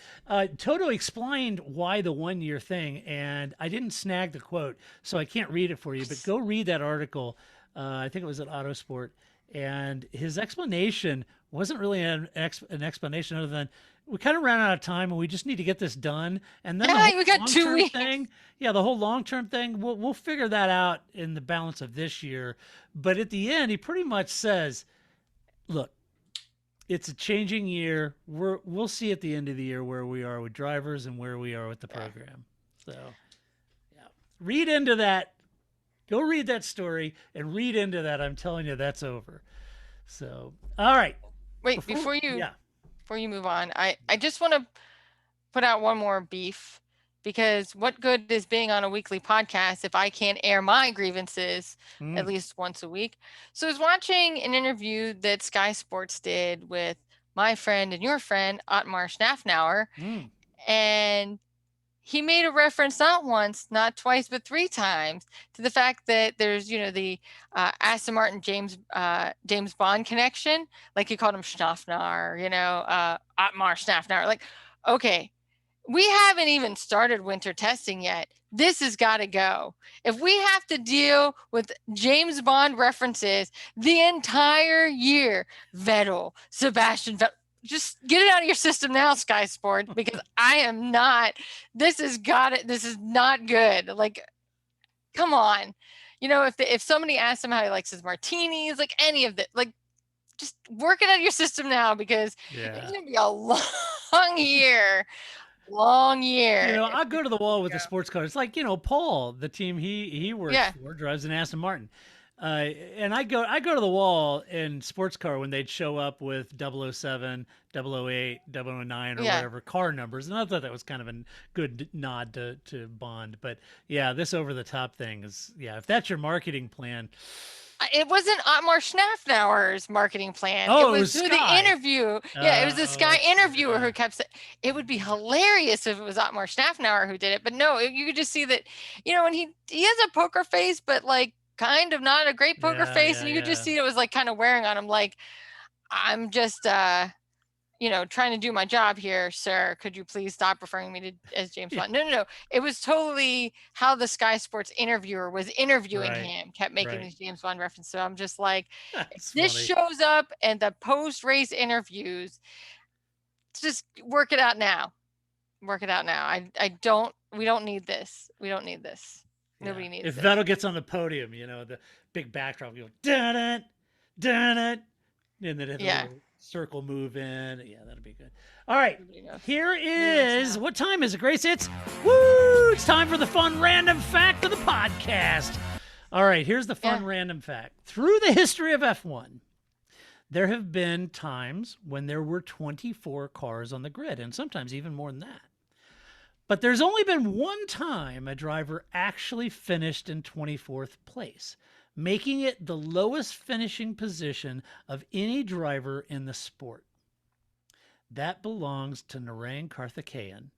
Toto explained why the 1-year thing, and I didn't snag the quote, so I can't read it for you, but go read that article. I think it was at Autosport. And his explanation wasn't really an explanation other than we kind of ran out of time and we just need to get this done. And then we got 2 weeks. The whole long-term thing, we'll figure that out in the balance of this year. But at the end, he pretty much says, look, it's a changing year. We'll see at the end of the year where we are with drivers and where we are with the program. So, read into that. Go read that story and read into that. I'm telling you, that's over. So, all right. Wait, before you move on, I just want to put out one more beef because what good is being on a weekly podcast if I can't air my grievances at least once a week? So I was watching an interview that Sky Sports did with my friend and your friend, Otmar Schnafnauer, and he made a reference not once, not twice, but 3 times to the fact that there's, the Aston Martin James Bond connection. Like he called him Schnafnauer, Otmar Schnafnauer. Like, okay, we haven't even started winter testing yet. This has got to go. If we have to deal with James Bond references the entire year, Vettel, Sebastian Vettel, just get it out of your system now, Sky Sport, because I am not. This is not good. Like, come on. If somebody asks him how he likes his martinis, like any of that, like, just work it out of your system now because it's gonna be a long year. Long year. I'll go to the wall with the sports car. It's like, Paul, the team he works for, drives an Aston Martin. And I go to the wall in sports car when they'd show up with 007, 008, 009 or Yeah. whatever car numbers. And I thought that was kind of a good nod to Bond. But yeah, this over the top thing is, yeah, if that's your marketing plan. It wasn't Otmar Schnafnauer's marketing plan. Oh, it it was was who Sky. the interview. Yeah, it was the Sky Oh, interviewer yeah. who kept saying it would be hilarious if it was Otmar Schnafnauer who did it. But no, you could just see that, when he has a poker face, but like kind of not a great poker Yeah, face, yeah, and you could just yeah. see it was like kind of wearing on him. Like, I'm just trying to do my job here, sir. Could you please stop referring me to as James Yeah. Bond? No. It was totally how the Sky Sports interviewer was interviewing Right, him, kept making right. these James Bond references. So I'm just like, That's this funny. shows up and the post-race interviews, just work it out now. Work it out now. We don't need this. We don't need this. Nobody needs If this. Vettel gets on the podium, the big backdrop, you go dun it, dun it, and then have a Yeah. little circle move in. Yeah, that'd be good. All right, Nobody knows. here knows is now. what time is it, Grace? It's it's time for the fun random fact of the podcast. All right, here's the fun random fact. Through the history of F1, there have been times when there were 24 cars on the grid, and sometimes even more than that. But there's only been one time a driver actually finished in 24th place, making it the lowest finishing position of any driver in the sport. That belongs to Narain Karthikeyan,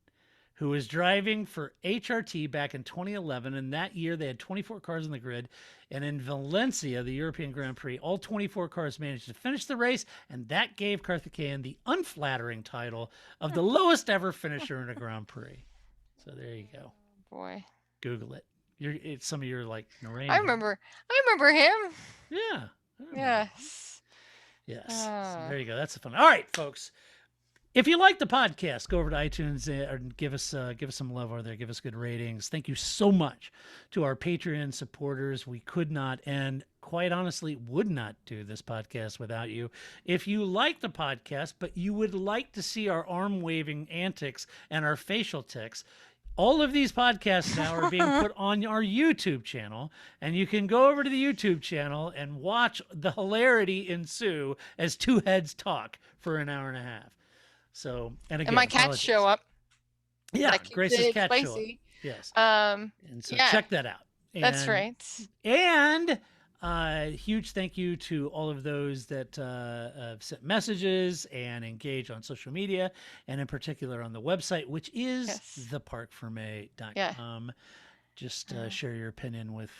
who was driving for HRT back in 2011. And that year they had 24 cars on the grid. And in Valencia, the European Grand Prix, all 24 cars managed to finish the race. And that gave Karthikeyan the unflattering title of the lowest ever finisher in a Grand Prix. So there you go. Boy. Google it. It's some of your like Narain. I remember him. Yeah. I remember. Yes. Yes. So there you go. That's the fun. All right, folks. If you like the podcast, go over to iTunes and give us some love over there. Give us good ratings. Thank you so much to our Patreon supporters. We could not, and quite honestly, would not do this podcast without you. If you like the podcast, but you would like to see our arm waving antics and our facial tics, all of these podcasts now are being put on our YouTube channel, and you can go over to the YouTube channel and watch the hilarity ensue as two heads talk for an hour and a half. So, and again, my cats show up. Yeah, That keeps Grace's it cat show up. Yes. Yes. And so yeah. check that out. That's And- right. And huge thank you to all of those that have sent messages and engage on social media, and in particular on the website, which is theparcfermé.com. Just share your opinion with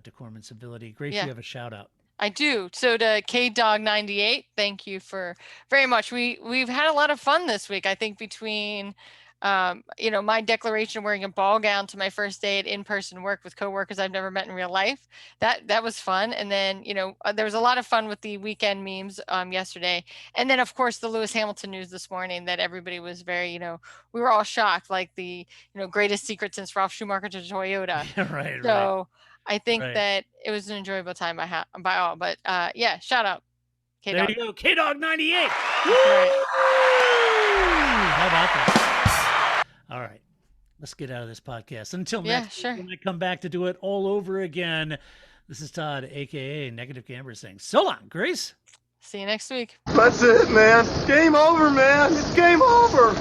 decorum and civility. Grace, you have a shout out. I do. So to KDog98, thank you for very much. We've had a lot of fun this week. I think between my declaration wearing a ball gown to my first day at in-person work with coworkers I've never met in real life. That was fun. And then, there was a lot of fun with the weekend memes yesterday. And then of course the Lewis Hamilton news this morning that everybody was very, we were all shocked, like the, greatest secret since Ralph Schumacher to Toyota. Right. So I think that it was an enjoyable time by all. But shout out. There you go, KDog98. Right. How about that? All right, let's get out of this podcast. Until next week, when I come back to do it all over again, this is Todd, a.k.a. Negative Gambler, saying so long, Grace. See you next week. That's it, man. Game over, man. It's game over.